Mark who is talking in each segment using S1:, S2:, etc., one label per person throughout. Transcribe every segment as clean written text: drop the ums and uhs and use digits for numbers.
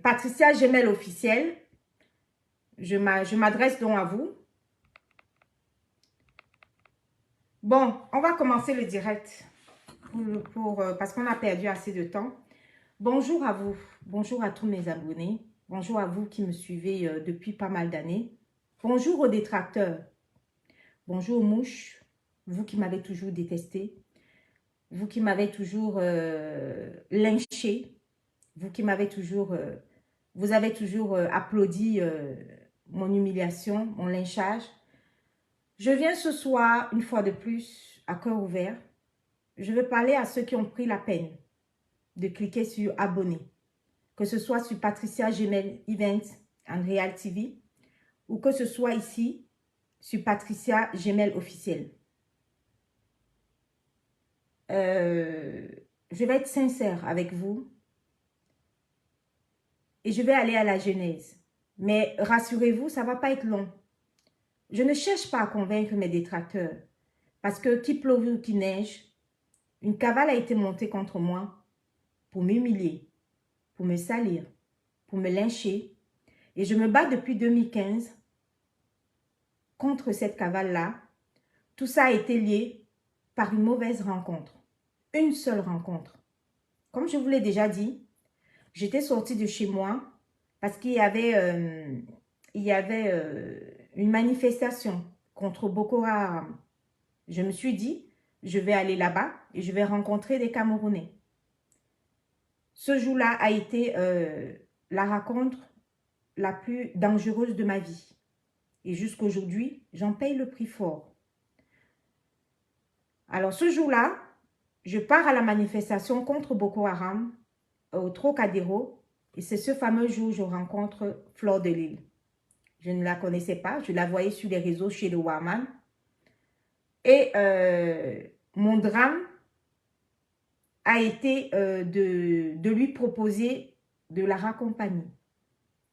S1: Patricia Gemel officielle, je m'adresse donc à vous. Bon, on va commencer le direct parce qu'on a perdu assez de temps. Bonjour à vous, bonjour à tous mes abonnés, bonjour à vous qui me suivez depuis pas mal d'années. Bonjour aux détracteurs, bonjour aux mouches, vous qui m'avez toujours détesté, vous qui m'avez toujours lynché, vous qui m'avez toujours, vous avez toujours applaudi mon humiliation, mon lynchage. Je viens ce soir, une fois de plus, à cœur ouvert. Je veux parler à ceux qui ont pris la peine de cliquer sur abonner, que ce soit sur Patricia Gemel Events and Real TV ou que ce soit ici sur Patricia Gemel officielle. Je vais être sincère avec vous et je vais aller à la genèse. Mais rassurez-vous, ça ne va pas être long. Je ne cherche pas à convaincre mes détracteurs parce que qu'il pleuve ou qu'il neige, une cavale a été montée contre moi pour m'humilier, pour me salir, pour me lyncher. Et je me bats depuis 2015 contre cette cavale-là. Tout ça a été lié par une mauvaise rencontre. Une seule rencontre. Comme je vous l'ai déjà dit, j'étais sortie de chez moi parce qu'il y avait, une manifestation contre Boko Haram. Je me suis dit, je vais aller là-bas et je vais rencontrer des Camerounais. Ce jour-là a été la rencontre la plus dangereuse de ma vie. Et jusqu'aujourd'hui, j'en paye le prix fort. Alors ce jour-là, je pars à la manifestation contre Boko Haram au Trocadéro. Et c'est ce fameux jour où je rencontre Fleur de Lille. Je ne la connaissais pas, je la voyais sur les réseaux chez le Warman. Et mon drame a été de lui proposer de la raccompagner.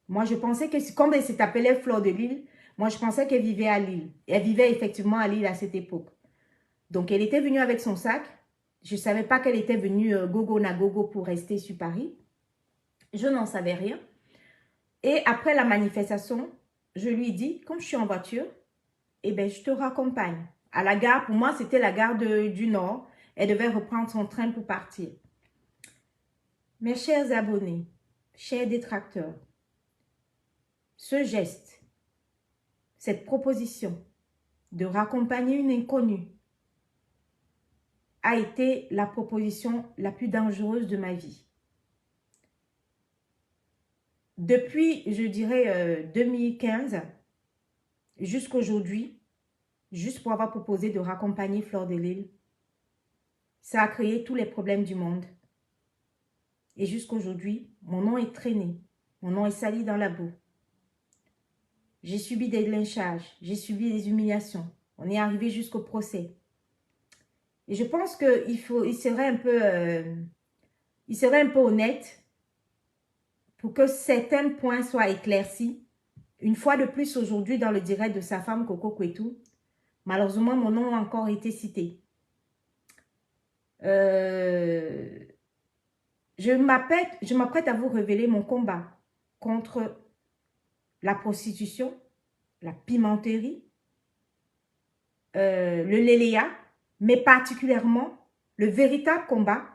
S1: Moi, je pensais que, comme elle s'appelait Fleur de Lille, moi, je pensais qu'elle vivait à Lille. Elle vivait effectivement à Lille à cette époque. Donc, elle était venue avec son sac. Je ne savais pas qu'elle était venue gogo na gogo pour rester sur Paris. Je n'en savais rien. Et après la manifestation, je lui dis, comme je suis en voiture, eh bien, je te raccompagne. À la gare, pour moi, c'était la gare du Nord. Elle devait reprendre son train pour partir. Mes chers abonnés, chers détracteurs, ce geste, cette proposition de raccompagner une inconnue a été la proposition la plus dangereuse de ma vie. Depuis, je dirais, 2015 jusqu'à aujourd'hui, juste pour avoir proposé de raccompagner Fleur de Lille, ça a créé tous les problèmes du monde. Et jusqu'à aujourd'hui, mon nom est traîné, mon nom est sali dans la boue. J'ai subi des lynchages, j'ai subi des humiliations. On est arrivé jusqu'au procès. Et je pense qu'il serait un peu honnête pour que certains points soient éclaircis. Une fois de plus aujourd'hui dans le direct de sa femme Coco Kwetu, malheureusement mon nom a encore été cité. Je m'apprête à vous révéler mon combat contre la prostitution, la pimenterie, le léléa, mais particulièrement le véritable combat,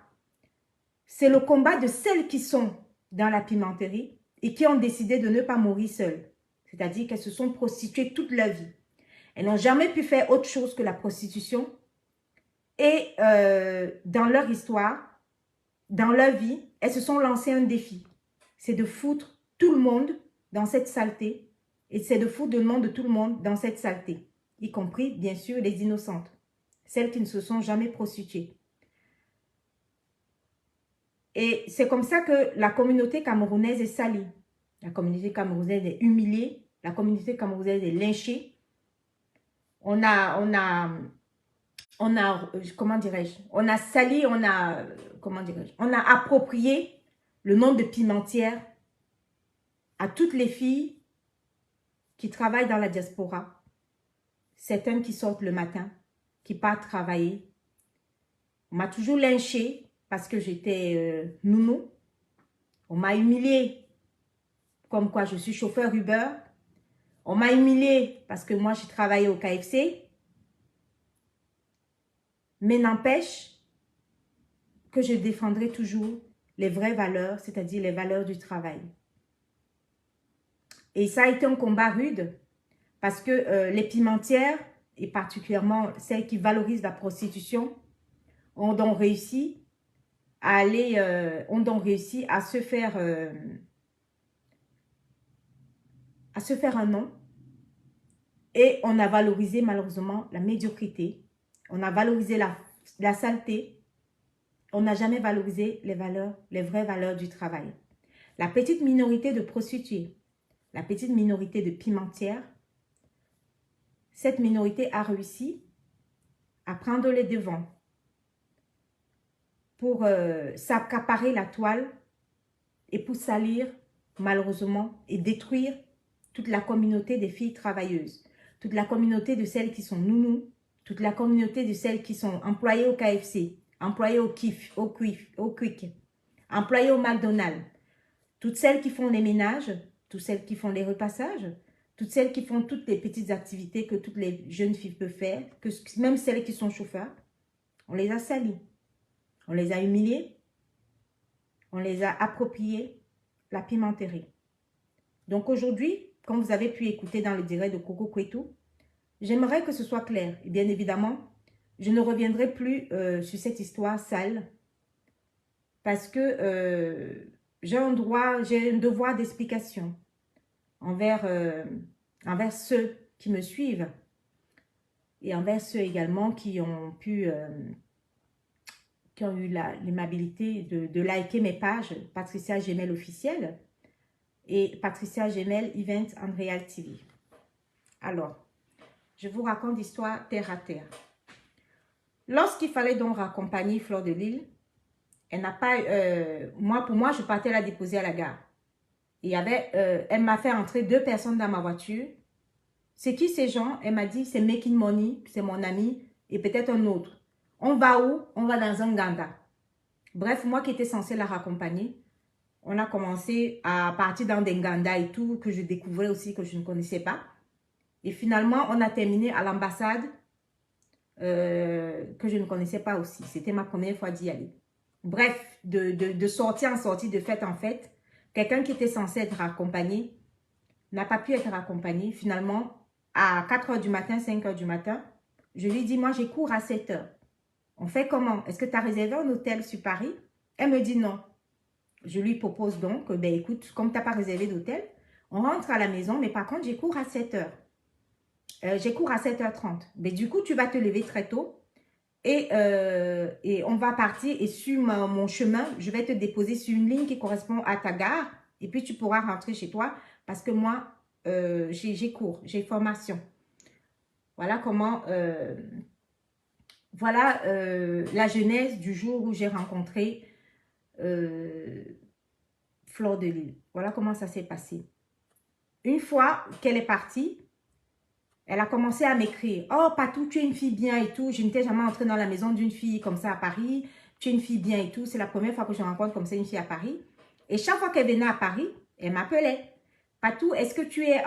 S1: c'est le combat de celles qui sont dans la pimenterie et qui ont décidé de ne pas mourir seules. C'est-à-dire qu'elles se sont prostituées toute leur vie. Elles n'ont jamais pu faire autre chose que la prostitution. Et dans leur histoire, dans leur vie, elles se sont lancées un défi. C'est de foutre tout le monde dans cette saleté. Et c'est de foutre le nom de tout le monde dans cette saleté. Y compris, bien sûr, les innocentes. Celles qui ne se sont jamais prostituées. Et c'est comme ça que la communauté camerounaise est salie. La communauté camerounaise est humiliée. La communauté camerounaise est lynchée. On a comment dirais-je, on a sali, on a approprié le nom de pimentière à toutes les filles qui travaillent dans la diaspora. Certaines qui sortent le matin, qui partent travailler. On m'a toujours lynché parce que j'étais nounou. On m'a humilié, comme quoi je suis chauffeur Uber. On m'a humilié parce que moi, j'ai travaillé au KFC. Mais n'empêche que je défendrai toujours les vraies valeurs, c'est-à-dire les valeurs du travail. Et ça a été un combat rude parce que les pimentières, et particulièrement celles qui valorisent la prostitution, ont donc réussi à aller, à se faire un nom. Et on a valorisé malheureusement la médiocrité. On a valorisé la saleté. On n'a jamais valorisé les valeurs, les vraies valeurs du travail. La petite minorité de prostituées, la petite minorité de pimentières, cette minorité a réussi à prendre les devants pour s'accaparer la toile et pour salir malheureusement et détruire toute la communauté des filles travailleuses, toute la communauté de celles qui sont nounous, toute la communauté de celles qui sont employées au KFC, employées au Quick, employées au McDonald's, toutes celles qui font les ménages, toutes celles qui font les repassages, toutes celles qui font toutes les petites activités que toutes les jeunes filles peuvent faire, que même celles qui sont chauffeurs, on les a salies, on les a humiliées, on les a appropriées la pimenterie. Donc aujourd'hui, comme vous avez pu écouter dans le direct de Coco Kwetu, j'aimerais que ce soit clair. Et bien évidemment, je ne reviendrai plus sur cette histoire sale parce que j'ai un devoir d'explication envers ceux qui me suivent et envers ceux également qui ont eu l'aimabilité de liker mes pages Patricia Gemel officielle et Patricia Gemel Event and Real TV. Alors, je vous raconte l'histoire terre à terre. Lorsqu'il fallait donc raccompagner Fleur de Lys, elle n'a pas... pour moi, je partais la déposer à la gare. Elle m'a fait entrer 2 personnes dans ma voiture. C'est qui ces gens? Elle m'a dit, c'est Making Money, c'est mon ami, et peut-être un autre. On va où? On va dans un Nganda. Bref, moi qui étais censée la raccompagner, on a commencé à partir dans des Nganda et tout, que je découvrais aussi, que je ne connaissais pas. Et finalement, on a terminé à l'ambassade, que je ne connaissais pas aussi. C'était ma première fois d'y aller. Bref, de sortie en sortie, de fête en fête, quelqu'un qui était censé être accompagné n'a pas pu être accompagné. Finalement, à 4 h du matin, 5 h du matin, je lui dis, moi, j'ai cours à 7 h. On fait comment? Est-ce que tu as réservé un hôtel sur Paris? Elle me dit non. Je lui propose donc, ben écoute, comme tu n'as pas réservé d'hôtel, on rentre à la maison, mais par contre, j'ai cours à 7 h. J'ai cours à 7 h 30. Mais du coup, tu vas te lever très tôt et on va partir. Et sur mon chemin, je vais te déposer sur une ligne qui correspond à ta gare. Et puis, tu pourras rentrer chez toi parce que moi, j'ai cours, j'ai formation. Voilà comment... Voilà la genèse du jour où j'ai rencontré Fleur de Lys. Voilà comment ça s'est passé. Une fois qu'elle est partie, elle a commencé à m'écrire. « Oh, Patou, tu es une fille bien et tout. Je n'étais jamais entrée dans la maison d'une fille comme ça à Paris. Tu es une fille bien et tout. C'est la première fois que je rencontre comme ça une fille à Paris. » Et chaque fois qu'elle venait à Paris, elle m'appelait. « Patou, est-ce que tu es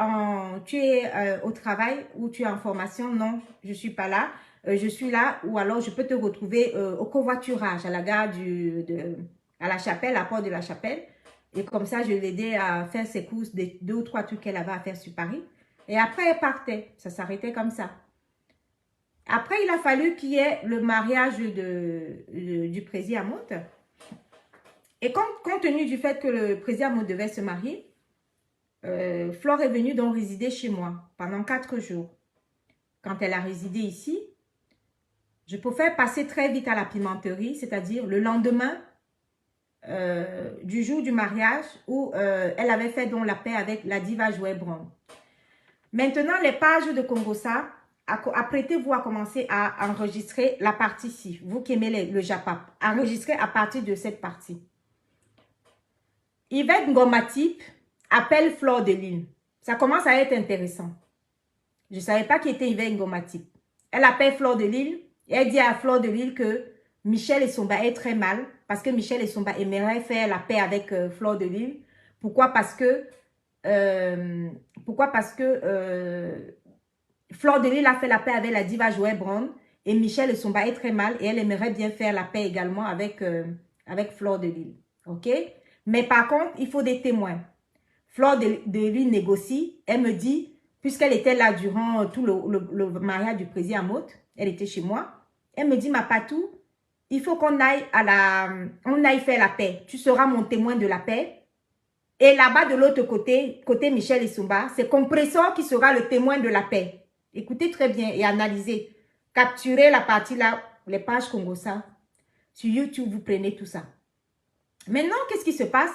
S1: au travail ou tu es en formation? » Non, je ne suis pas là. Je suis là ou alors je peux te retrouver au covoiturage à la gare à la Chapelle, à Porte de la Chapelle. Et comme ça, je l'aidais à faire ses courses, 2 ou 3 trucs qu'elle avait à faire sur Paris. Et après, elle partait. Ça s'arrêtait comme ça. Après, il a fallu qu'il y ait le mariage du président Amout. Et compte tenu du fait que le président Amout devait se marier, Flore est venue donc résider chez moi pendant 4 jours. Quand elle a résidé ici, je pouvais passer très vite à la pimenterie, c'est-à-dire le lendemain du jour du mariage où elle avait fait donc la paix avec la diva Joël Brown. Maintenant, les pages de Congosa, apprêtez-vous à commencer à enregistrer la partie-ci. Vous qui aimez le Japap, enregistrez à partir de cette partie. Yvette Ngomatip appelle Fleur de Lys. Ça commence à être intéressant. Je ne savais pas qui était Yvette Ngomatip. Elle appelle Fleur de Lys et elle dit à Fleur de Lys que Michel Essomba est très mal parce que Michel Essomba aimerait faire la paix avec Fleur de Lys. Pourquoi? Parce que Fleur de Lys a fait la paix avec la diva Joël Brown et Michel Essomba est très mal et elle aimerait bien faire la paix également avec, avec Fleur de Lys. OK? Mais par contre, il faut des témoins. Fleur de Lys négocie. Elle me dit, puisqu'elle était là durant tout le mariage du président Amout, elle était chez moi. Elle me dit, ma patou, il faut qu'on aille on aille faire la paix. Tu seras mon témoin de la paix. Et là-bas, de l'autre côté, côté Michel Essomba, c'est Compressor qui sera le témoin de la paix. Écoutez très bien et analysez. Capturez la partie là, les pages Congossa. Sur YouTube, vous prenez tout ça. Maintenant, qu'est-ce qui se passe?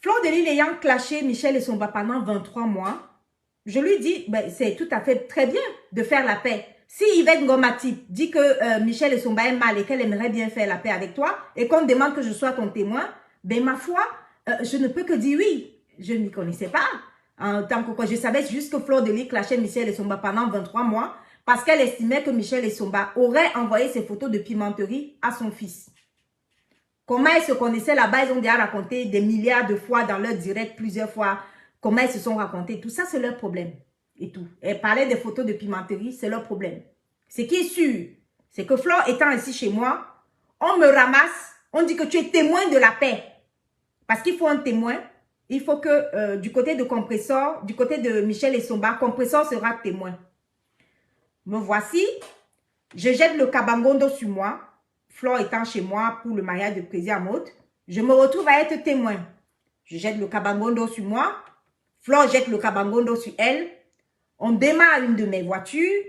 S1: Fleur de Lys ayant clashé Michel Essomba pendant 23 mois, je lui dis, ben, c'est tout à fait très bien de faire la paix. Si Yvette Ngomati dit que Michel Essomba est mal et qu'elle aimerait bien faire la paix avec toi et qu'on demande que je sois ton témoin, ben ma foi, je ne peux que dire oui. Je ne m'y connaissais pas. En tant que quoi, je savais juste que Fleur de Lys clashait Michel Essomba pendant 23 mois parce qu'elle estimait que Michel Essomba aurait envoyé ses photos de pimenterie à son fils. Comment ils se connaissaient là-bas, ils ont déjà raconté des milliards de fois dans leur direct, plusieurs fois, comment ils se sont racontés. Tout ça, c'est leur problème. Et tout. Et parler des photos de pimenterie, c'est leur problème. Ce qui est sûr, c'est que Fleur étant ici chez moi, on me ramasse, on dit que tu es témoin de la paix. Parce qu'il faut un témoin. Il faut que du côté de Compressor, du côté de Michel Essomba, Compressor sera témoin. Me voici. Je jette le kabangondo sur moi. Fleur étant chez moi pour le mariage de président Amout. Je me retrouve à être témoin. Je jette le kabangondo sur moi. Fleur jette le kabangondo sur elle. On démarre une de mes voitures.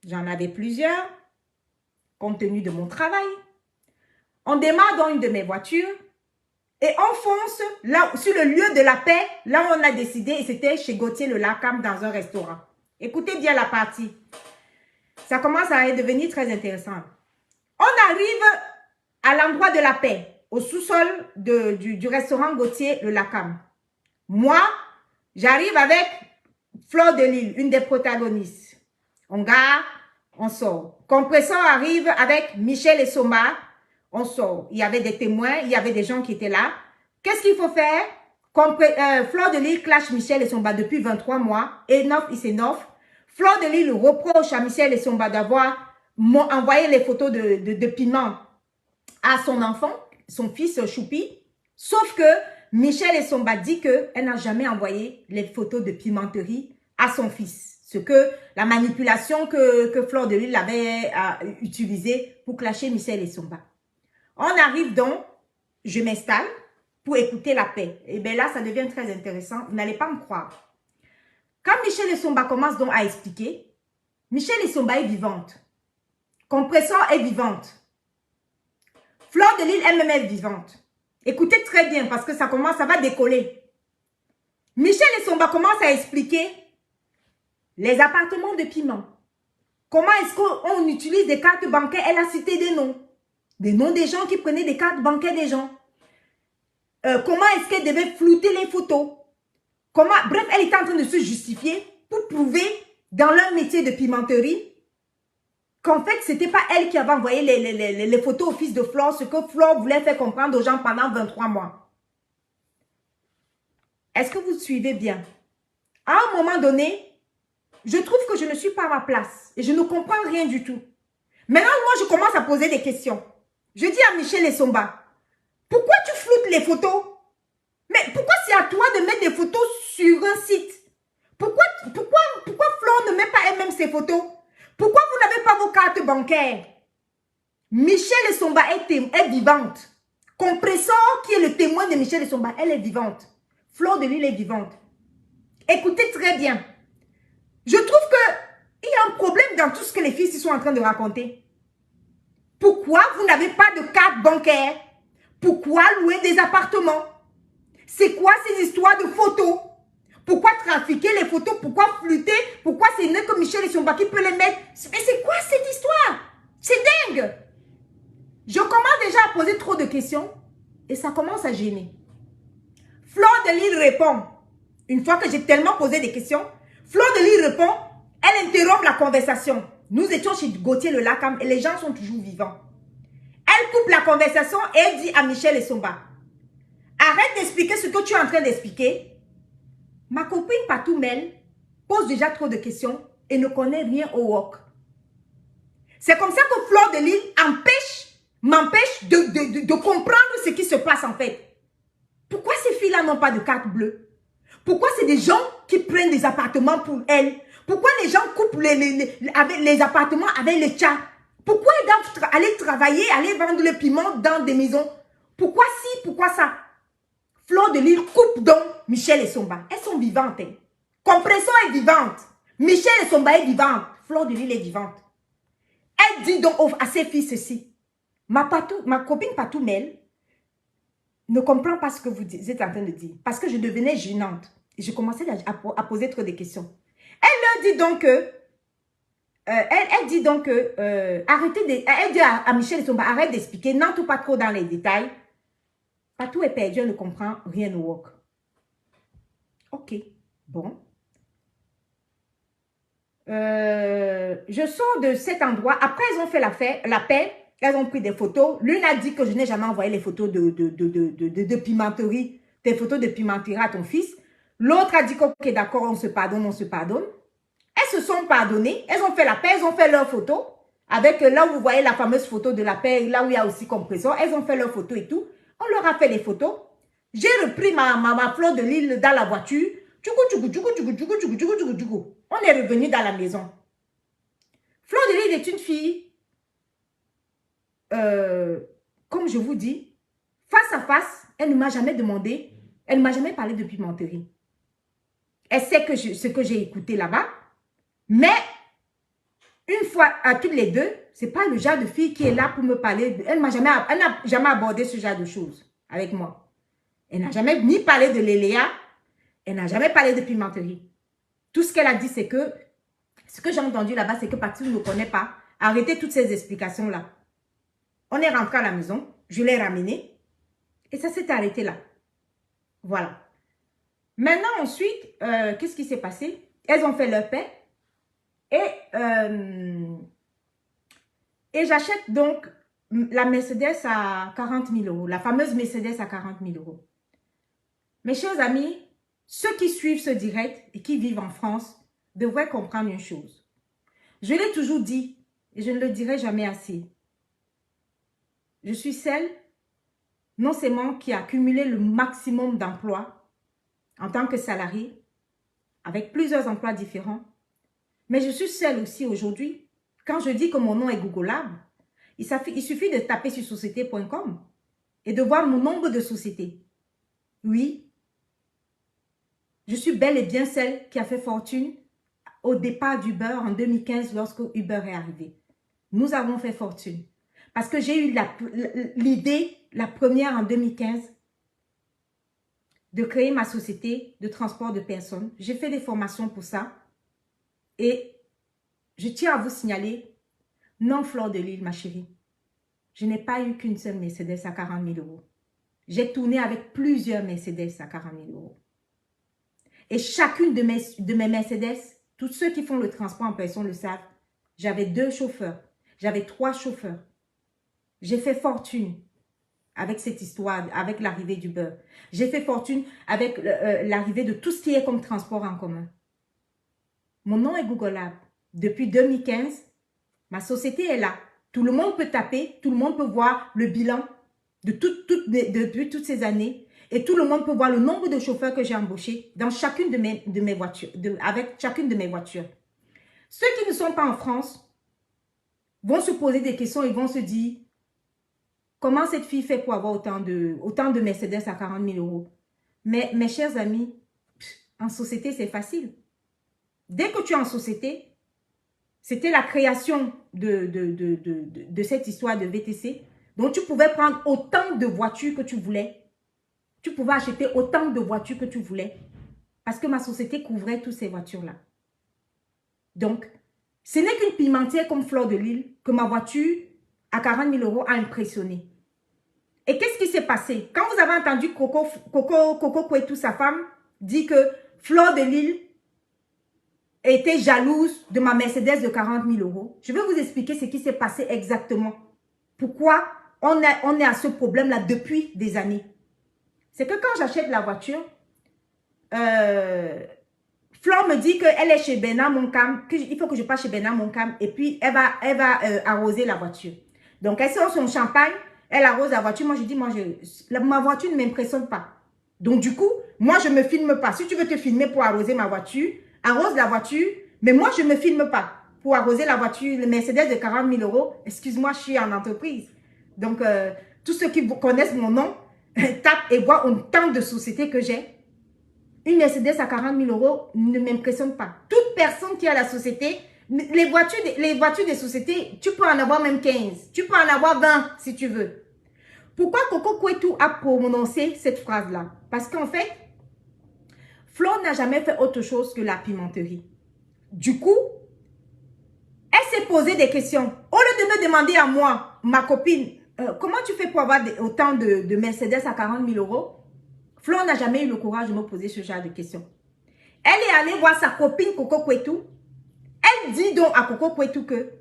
S1: J'en avais plusieurs, compte tenu de mon travail. On démarre dans une de mes voitures et on fonce là, sur le lieu de la paix, là où on a décidé, et c'était chez Gauthier le Lacam dans un restaurant. Écoutez bien la partie. Ça commence à devenir très intéressant. On arrive à l'endroit de la paix, au sous-sol du restaurant Gauthier le Lacam. Moi, j'arrive avec Fleur de Lys, une des protagonistes. On gare, on sort. Compressor arrive avec Michel Essomba, on sort. Il y avait des témoins, il y avait des gens qui étaient là. Qu'est-ce qu'il faut faire? Fleur de Lys clash Michel Essomba depuis 23 mois. Enough is enough. Fleur de Lys reproche à Michel Essomba d'avoir envoyé les photos de piment à son enfant, son fils Choupi. Sauf que Michel Essomba dit qu'elle n'a jamais envoyé les photos de pimenterie à son fils. Ce que la manipulation que Fleur de Lys l'avait utilisée pour clasher Michel Essomba. On arrive donc, je m'installe pour écouter la paix. Et bien là, ça devient très intéressant. Vous n'allez pas me croire. Quand Michel Essomba commence donc à expliquer, Michel Essomba est vivante. Compressor est vivante. Fleur de Lys elle-même est vivante. Écoutez très bien parce que ça va décoller. Michel Essomba commence à expliquer les appartements de piment. Comment est-ce qu'on utilise des cartes bancaires? Elle a cité des noms. Des noms des gens qui prenaient des cartes bancaires des gens. Comment est-ce qu'elle devait flouter les photos? Bref, elle était en train de se justifier pour prouver dans leur métier de pimenterie qu'en fait, ce n'était pas elle qui avait envoyé les photos au fils de Fleur, ce que Fleur voulait faire comprendre aux gens pendant 23 mois. Est-ce que vous suivez bien? À un moment donné, je trouve que je ne suis pas à ma place et je ne comprends rien du tout. Maintenant, moi, je commence à poser des questions. Je dis à Michel Essomba, pourquoi tu floutes les photos? Mais pourquoi c'est à toi de mettre des photos sur un site? Pourquoi Fleur ne met pas elle-même ses photos? Pourquoi vous n'avez pas vos cartes bancaires? Michel Essomba est vivante. Compressor, qui est le témoin de Michel Essomba, elle est vivante. Fleur de Lys est vivante. Écoutez très bien. Je trouve qu'il y a un problème dans tout ce que les filles sont en train de raconter. Pourquoi vous n'avez pas de carte bancaire? Pourquoi louer des appartements? C'est quoi ces histoires de photos? Pourquoi trafiquer les photos? Pourquoi flûter? Pourquoi c'est né que Michel Essomba qui peut les mettre? Mais c'est quoi cette histoire? C'est dingue! Je commence déjà à poser trop de questions et ça commence à gêner. Fleur de Lys répond. Une fois que j'ai tellement posé des questions, Fleur de Lys répond, elle interrompt la conversation. Nous étions chez Gauthier le Lacam et les gens sont toujours vivants. Elle coupe la conversation et elle dit à Michel Essomba, arrête d'expliquer ce que tu es en train d'expliquer. Ma copine Patou Mel pose déjà trop de questions et ne connaît rien au wok. C'est comme ça que Fleur de Lille m'empêche de comprendre ce qui se passe en fait. Pourquoi ces filles-là n'ont pas de carte bleue? Pourquoi c'est des gens qui prennent des appartements pour elles? Pourquoi les gens coupent les appartements avec les chats? Pourquoi ils doivent aller travailler, aller vendre le piment dans des maisons? Pourquoi si, pourquoi ça? Fleur de Lille coupe donc Michel Essomba. Elles sont vivantes. Hein. Compression est vivante. Michel Essomba est vivante. Fleur de Lille est vivante. Elle dit donc à ses filles ceci. Ma copine Patou Mel ne comprend pas ce que vous êtes en train de dire. Parce que je devenais gênante. Et je commençais à poser trop de questions. Elle leur dit donc que... elle dit donc que... elle dit à Michel Essomba, arrête d'expliquer, n'entre pas trop dans les détails. Patou est perdu, elle ne comprend rien au wok. Ok, bon. Je sors de cet endroit. Après, elles ont fait la paix. Elles ont pris des photos. L'une a dit que je n'ai jamais envoyé les photos de pimenterie, des photos de pimenterie à ton fils. L'autre a dit que, ok, d'accord, on se pardonne, on se pardonne. Elles se sont pardonnées. Elles ont fait la paix, elles ont fait leurs photos. Avec là où vous voyez la fameuse photo de la paix, là où il y a aussi compression. Elles ont fait leurs photos et tout. On leur a fait les photos. J'ai repris ma Fleur de Lille dans la voiture. On est revenu dans la maison. Fleur de Lille est une fille, comme je vous dis, face à face, elle ne m'a jamais demandé, elle ne m'a jamais parlé de pimenterie. Elle sait que ce que j'ai écouté là-bas, mais une fois à toutes les deux, ce n'est pas le genre de fille qui est là pour me parler. Elle n'a jamais abordé ce genre de choses avec moi. Elle n'a jamais ni parlé de Léléa, elle n'a jamais parlé de pimenterie. Tout ce qu'elle a dit, c'est que, ce que j'ai entendu là-bas, c'est que Patou ne connaît pas. Arrêtez toutes ces explications-là. On est rentré à la maison, je l'ai ramené, et ça s'est arrêté là. Voilà. Maintenant, ensuite, qu'est-ce qui s'est passé? Elles ont fait leur paix, et j'achète donc la Mercedes à 40 000 euros, la fameuse Mercedes à 40 000 euros. Mes chers amis, ceux qui suivent ce direct et qui vivent en France devraient comprendre une chose. Je l'ai toujours dit et je ne le dirai jamais assez. Je suis celle, non seulement qui a accumulé le maximum d'emplois en tant que salarié, avec plusieurs emplois différents, mais je suis celle aussi aujourd'hui, quand je dis que mon nom est googlable, il suffit de taper sur société.com et de voir mon nombre de sociétés. Oui, je suis bel et bien celle qui a fait fortune au départ d'Uber en 2015 lorsque Uber est arrivé. Nous avons fait fortune. Parce que j'ai eu l'idée, la première en 2015, de créer ma société de transport de personnes. J'ai fait des formations pour ça. Et je tiens à vous signaler, non Fleur de Lille, ma chérie, je n'ai pas eu qu'une seule Mercedes à 40 000 euros. J'ai tourné avec plusieurs Mercedes à 40 000 euros. Et chacune de mes Mercedes, tous ceux qui font le transport en personne le savent, j'avais 2 chauffeurs, j'avais 3 chauffeurs. J'ai fait fortune avec cette histoire, avec l'arrivée du beurre. J'ai fait fortune avec l'arrivée de tout ce qui est comme transport en commun. Mon nom est googlable. Depuis 2015, ma société est là. Tout le monde peut taper, tout le monde peut voir le bilan depuis toutes ces années. Et tout le monde peut voir le nombre de chauffeurs que j'ai embauchés dans chacune de mes voitures, avec chacune de mes voitures. Ceux qui ne sont pas en France vont se poser des questions et vont se dire, comment cette fille fait pour avoir autant de Mercedes à 40 000 euros? Mais mes chers amis, en société, c'est facile. Dès que tu es en société, c'était la création de cette histoire de VTC. Donc, tu pouvais prendre autant de voitures que tu voulais. Tu pouvais acheter autant de voitures que tu voulais. Parce que ma société couvrait toutes ces voitures-là. Donc, ce n'est qu'une pimentière comme Fleur de Lille que ma voiture à 40 000 euros a impressionné. Et qu'est-ce qui s'est passé? Quand vous avez entendu Coco Kouetou, sa femme, dit que Fleur de Lille était jalouse de ma Mercedes de 40 000 euros. Je vais vous expliquer ce qui s'est passé exactement. Pourquoi on est à ce problème-là depuis des années. C'est que quand j'achète la voiture, Flore me dit qu'elle est chez Bernard Moncam, qu'il faut que je passe chez Bernard Moncam et puis elle va arroser la voiture. Donc, elle sort son champagne, elle arrose la voiture. Moi, je dis, ma voiture ne m'impressionne pas. Donc, du coup, moi, je ne me filme pas. Si tu veux te filmer pour arroser ma voiture, arrose la voiture, mais moi, je ne me filme pas pour arroser la voiture. Le Mercedes de 40 000 euros, excuse-moi, je suis en entreprise. Donc, tous ceux qui connaissent mon nom, tapent et voient autant de sociétés que j'ai. Une Mercedes à 40 000 euros ne m'impressionne pas. Toute personne qui a la société, les voitures des sociétés, tu peux en avoir même 15. Tu peux en avoir 20 si tu veux. Pourquoi Coco Kouetou a prononcé cette phrase-là? Parce qu'en fait, Flore n'a jamais fait autre chose que la pimenterie. Du coup, elle s'est posé des questions. Au lieu de me demander à moi, ma copine, comment tu fais pour avoir autant de Mercedes à 40 000 euros? Flore n'a jamais eu le courage de me poser ce genre de questions. Elle est allée voir sa copine Coco Kouetou. Elle dit donc à Coco Kouetou que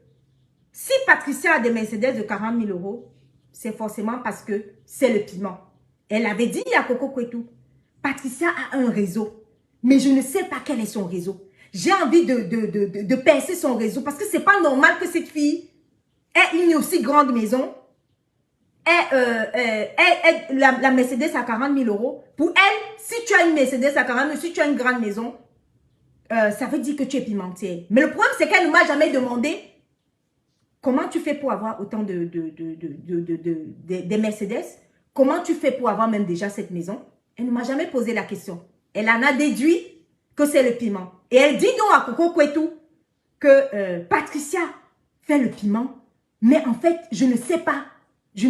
S1: si Patricia a des Mercedes de 40 000 euros, c'est forcément parce que c'est le piment. Elle avait dit à Coco Kouetou, Patricia a un réseau, mais je ne sais pas quel est son réseau. J'ai envie de percer son réseau parce que c'est pas normal que cette fille ait une aussi grande maison, la Mercedes à 40 000 euros. Pour elle, si tu as une Mercedes à 40 000, si tu as une grande maison, ça veut dire que tu es pimentière. Mais le problème, c'est qu'elle ne m'a jamais demandé comment tu fais pour avoir autant des Mercedes. Comment tu fais pour avoir même déjà cette maison? Elle ne m'a jamais posé la question. Elle en a déduit que c'est le piment. Et elle dit donc à Coco Kouetou que Patricia fait le piment. Mais en fait, je ne sais pas. Je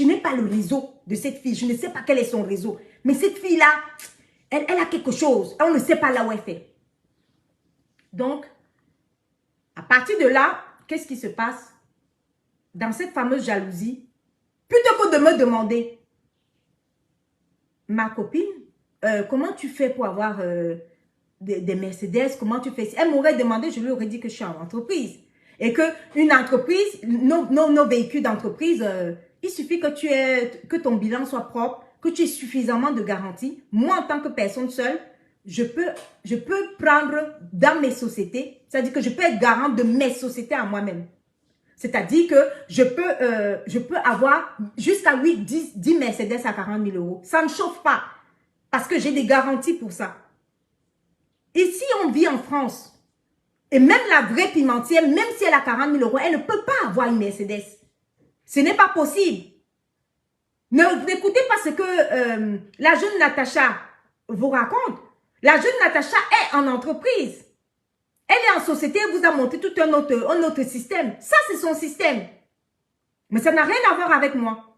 S1: n'ai pas le réseau de cette fille. Je ne sais pas quel est son réseau. Mais cette fille-là, elle a quelque chose. On ne sait pas là où elle fait. Donc, à partir de là, qu'est-ce qui se passe? Dans cette fameuse jalousie, plutôt que de me demander, ma copine, comment tu fais pour avoir des Mercedes? Comment tu fais? Elle m'aurait demandé, je lui aurais dit que je suis en entreprise. Et qu'une entreprise, nos véhicules d'entreprise, il suffit que ton bilan soit propre, que tu aies suffisamment de garantie. Moi, en tant que personne seule, je peux prendre dans mes sociétés, c'est-à-dire que je peux être garante de mes sociétés à moi-même. C'est-à-dire que je peux avoir jusqu'à 10 Mercedes à 40 000 euros. Ça ne chauffe pas parce que j'ai des garanties pour ça. Ici, on vit en France. Et même la vraie pimentière, même si elle a 40 000 euros, elle ne peut pas avoir une Mercedes. Ce n'est pas possible. N'écoutez pas ce que la jeune Natacha vous raconte. La jeune Natacha est en entreprise. Elle est en société, elle vous a monté tout un autre système. Ça, c'est son système. Mais ça n'a rien à voir avec moi.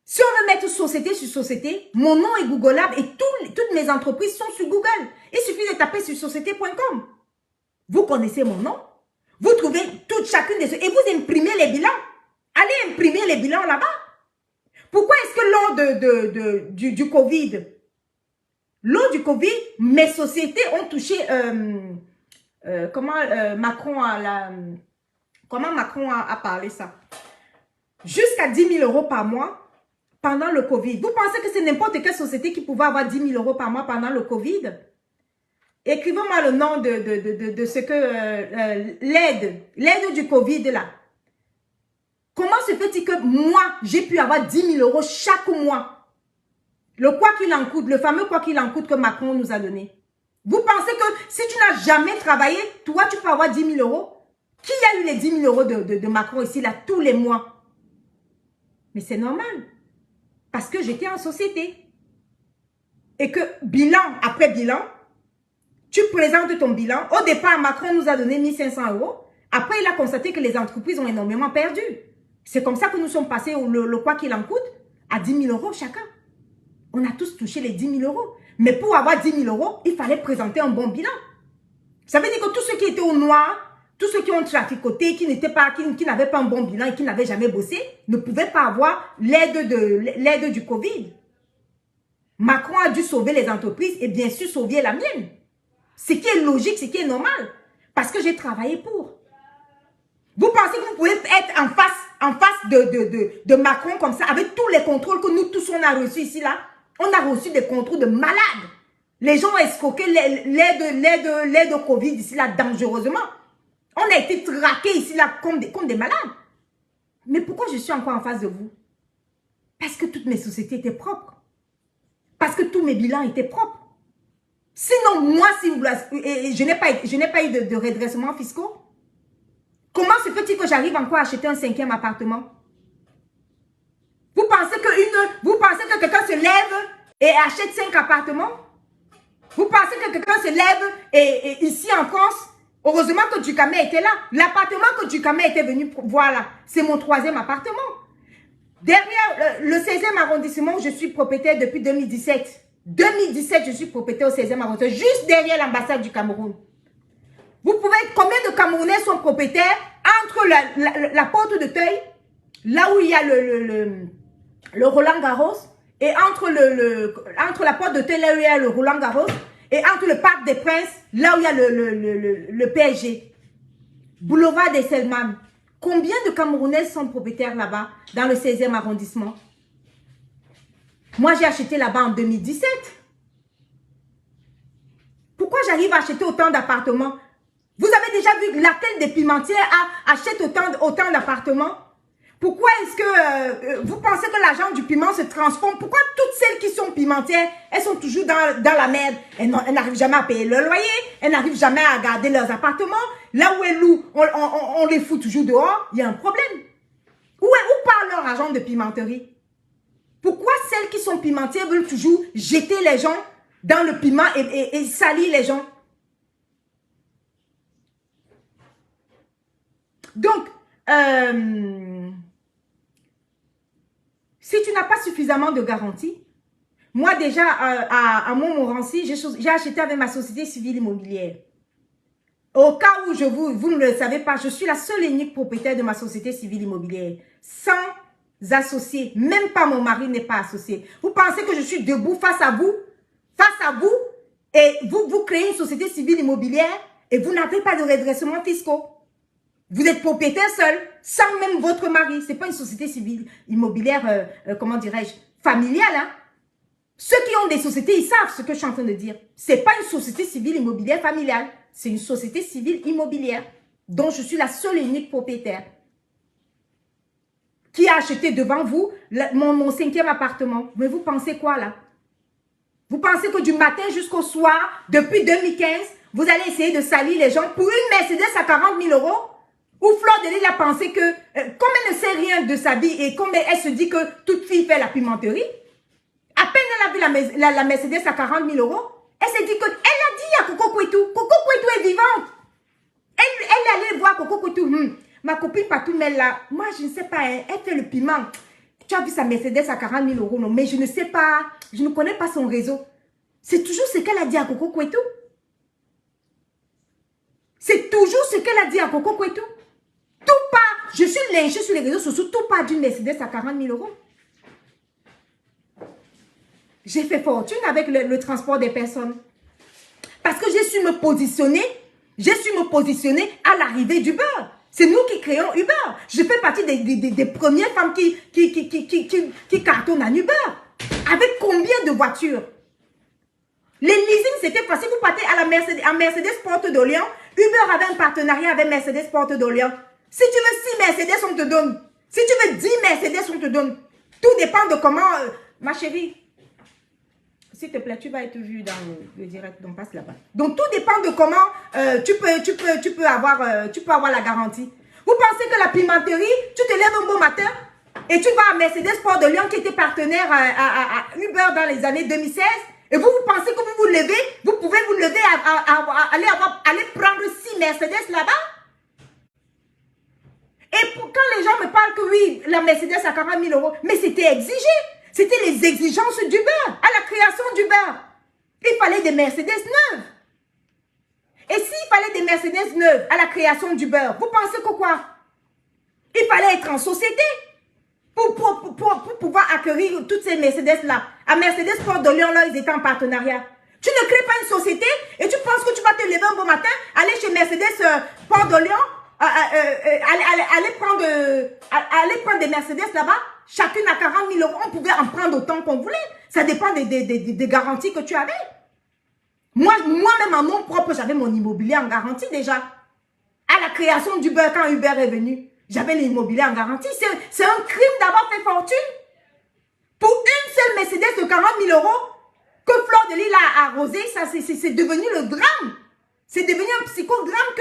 S1: Si on veut mettre société sur société, mon nom est googleable et toutes mes entreprises sont sur Google. Il suffit de taper sur société.com. Vous connaissez mon nom. Vous trouvez chacune des... Et vous imprimez les bilans. Allez imprimer les bilans là-bas. Pourquoi est-ce que lors du Covid, mes sociétés ont touché... comment Macron a parlé ça? Jusqu'à 10 000 euros par mois pendant le Covid. Vous pensez que c'est n'importe quelle société qui pouvait avoir 10 000 euros par mois pendant le Covid? Écrivez-moi le nom de ce que l'aide du Covid là. Comment se fait-il que moi, j'ai pu avoir 10 000 euros chaque mois? Le quoi qu'il en coûte, le fameux quoi qu'il en coûte que Macron nous a donné. Vous pensez que si tu n'as jamais travaillé, toi, tu peux avoir 10 000 euros? Qui a eu les 10 000 euros de Macron ici, là, tous les mois? Mais c'est normal. Parce que j'étais en société. Et que bilan après bilan, tu présentes ton bilan. Au départ, Macron nous a donné 1 500 euros. Après, il a constaté que les entreprises ont énormément perdu. C'est comme ça que nous sommes passés le quoi qu'il en coûte à 10 000 euros chacun. On a tous touché les 10 000 euros. Mais pour avoir 10 000 euros, il fallait présenter un bon bilan. Ça veut dire que tous ceux qui étaient au noir, tous ceux qui ont traficoté, qui n'avaient pas un bon bilan et qui n'avaient jamais bossé, ne pouvaient pas avoir l'aide du Covid. Macron a dû sauver les entreprises et bien sûr sauver la mienne. Ce qui est logique, ce qui est normal. Parce que j'ai travaillé pour. Vous pensez que vous pouvez être en face de Macron comme ça, avec tous les contrôles que nous tous on a reçus ici, là? On a reçu des contrôles de malades. Les gens ont escroqué l'aide au Covid ici, là, dangereusement. On a été traqués ici, là, comme des malades. Mais pourquoi je suis encore en face de vous? Parce que toutes mes sociétés étaient propres. Parce que tous mes bilans étaient propres. Sinon, moi, si vous, je n'ai pas eu de redressement fiscaux. Comment se fait-il que j'arrive encore à acheter un 5e appartement? Vous pensez que quelqu'un se lève et achète 5 appartements? Vous pensez que quelqu'un se lève et ici en France, heureusement que Dukamé était là. L'appartement que Dukamé était venu voir là, c'est mon 3e appartement. Derrière le 16e arrondissement, je suis propriétaire depuis 2017. 2017, je suis propriétaire au 16e arrondissement, juste derrière l'ambassade du Cameroun. Vous pouvez être combien de Camerounais sont propriétaires entre la porte de Teuil, là où il y a le Roland Garros, et entre la porte de Teuil, là où il y a le Roland Garros, et entre le Parc des Princes, là où il y a le PSG. Boulevard des Selman. Combien de Camerounais sont propriétaires là-bas, dans le 16e arrondissement? Moi, j'ai acheté là-bas en 2017. Pourquoi j'arrive à acheter autant d'appartements? Vous avez déjà vu laquelle des pimentières achète autant d'appartements? Pourquoi est-ce que vous pensez que l'argent du piment se transforme? Pourquoi toutes celles qui sont pimentières, elles sont toujours dans la merde? Elles n'arrivent jamais à payer leur loyer, elles n'arrivent jamais à garder leurs appartements. Là où elles louent, on les fout toujours dehors. Il y a un problème. Où part leur argent de pimenterie? Pourquoi celles qui sont pimentières veulent toujours jeter les gens dans le piment et salir les gens? Donc, si tu n'as pas suffisamment de garantie, moi déjà, à Montmorency, j'ai acheté avec ma société civile immobilière. Au cas où vous ne le savez pas, je suis la seule et unique propriétaire de ma société civile immobilière. Sans associé, même pas mon mari n'est pas associé. Vous pensez que je suis debout face à vous, et vous créez une société civile immobilière et vous n'avez pas de redressement fiscaux. Vous êtes propriétaire seul, sans même votre mari. Ce n'est pas une société civile immobilière, comment dirais-je, familiale. Hein? Ceux qui ont des sociétés, ils savent ce que je suis en train de dire. Ce n'est pas une société civile immobilière familiale. C'est une société civile immobilière dont je suis la seule et unique propriétaire. Qui a acheté devant vous mon 5e appartement. Mais vous pensez quoi là? Vous pensez que du matin jusqu'au soir, depuis 2015, vous allez essayer de salir les gens pour une Mercedes à 40 000 €? Ou Fleur de Lys a pensé que, comme elle ne sait rien de sa vie et comme elle se dit que toute fille fait la pimenterie, à peine elle a vu la Mercedes à 40 000 €, elle s'est dit que, elle a dit à Coco Kouetou, Coco Kouetou est vivante. Elle allait voir Coco Kouetou, ma copine Patoumel là, moi je ne sais pas, elle fait le piment. Tu as vu sa Mercedes à 40 000 €, non, mais je ne sais pas, je ne connais pas son réseau. C'est toujours ce qu'elle a dit à Coco Kouetou. C'est toujours ce qu'elle a dit à Coco Kouetou. Tout part, je suis lynchée sur les réseaux sociaux, tout part d'une Mercedes à 40 000 €. J'ai fait fortune avec le transport des personnes. Parce que j'ai su me positionner à l'arrivée d'Uber. C'est nous qui créons Uber. Je fais partie des premières femmes qui cartonnent en Uber. Avec combien de voitures? Les leasing, c'était facile. Vous partez à Mercedes Porte d'Orléans. Uber avait un partenariat avec Mercedes Porte d'Orléans. Si tu veux 6 Mercedes, on te donne. Si tu veux 10 Mercedes, on te donne. Tout dépend de comment... ma chérie, s'il te plaît, tu vas être vue dans le direct. Donc, passe là-bas. Donc, tout dépend de comment tu peux avoir la garantie. Vous pensez que la pimenterie, tu te lèves un beau matin et tu vas à Mercedes Port de Lyon qui était partenaire à Uber dans les années 2016 et vous pensez que vous vous levez, vous pouvez vous lever aller prendre 6 Mercedes là-bas? Et quand les gens me parlent que oui, la Mercedes à 40 000 €, mais c'était exigé. C'était les exigences du beurre, à la création du beurre. Il fallait des Mercedes neuves. Et s'il fallait des Mercedes neuves à la création du beurre, vous pensez que quoi? Il fallait être en société pour pouvoir acquérir toutes ces Mercedes-là. À Mercedes Port de Lyon, là, ils étaient en partenariat.
S2: Tu ne crées pas une société et tu penses que tu vas te lever un bon matin, aller chez Mercedes Port de Lyon, aller prendre des Mercedes là-bas, chacune à 40 000 euros. On pouvait en prendre autant qu'on voulait. Ça dépend des garanties que tu avais. Moi-même, en nom propre, j'avais mon immobilier en garantie déjà. À la création d'Uber, quand Uber est venu, j'avais l'immobilier en garantie. C'est un crime d'avoir fait fortune. Pour une seule Mercedes de 40 000 euros que Fleur de Lys a arrosé, ça c'est devenu le drame. C'est devenu un psychodrame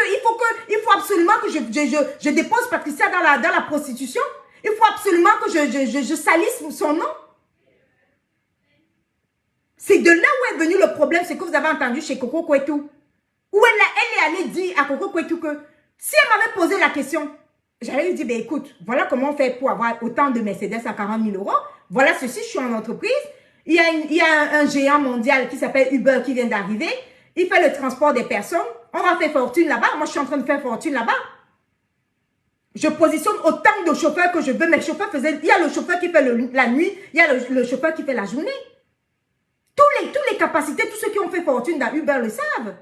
S2: il faut absolument que je dépose Patricia dans la prostitution. Il faut absolument que je salisse son nom. C'est de là où est venu le problème, c'est que vous avez entendu chez Coco Kouetou. Où elle est allée dire à Coco Kouetou que si elle m'avait posé la question, j'allais lui dire, ben écoute, voilà comment on fait pour avoir autant de Mercedes à 40 000 euros. Voilà ceci, je suis en entreprise. Il y a un géant mondial qui s'appelle Uber qui vient d'arriver. Il fait le transport des personnes. On va faire fortune là-bas. Moi, je suis en train de faire fortune là-bas. Je positionne autant de chauffeurs que je veux. Mais il y a le chauffeur qui fait la nuit. Il y a le chauffeur qui fait la journée. Toutes les capacités, tous ceux qui ont fait fortune dans Uber le savent.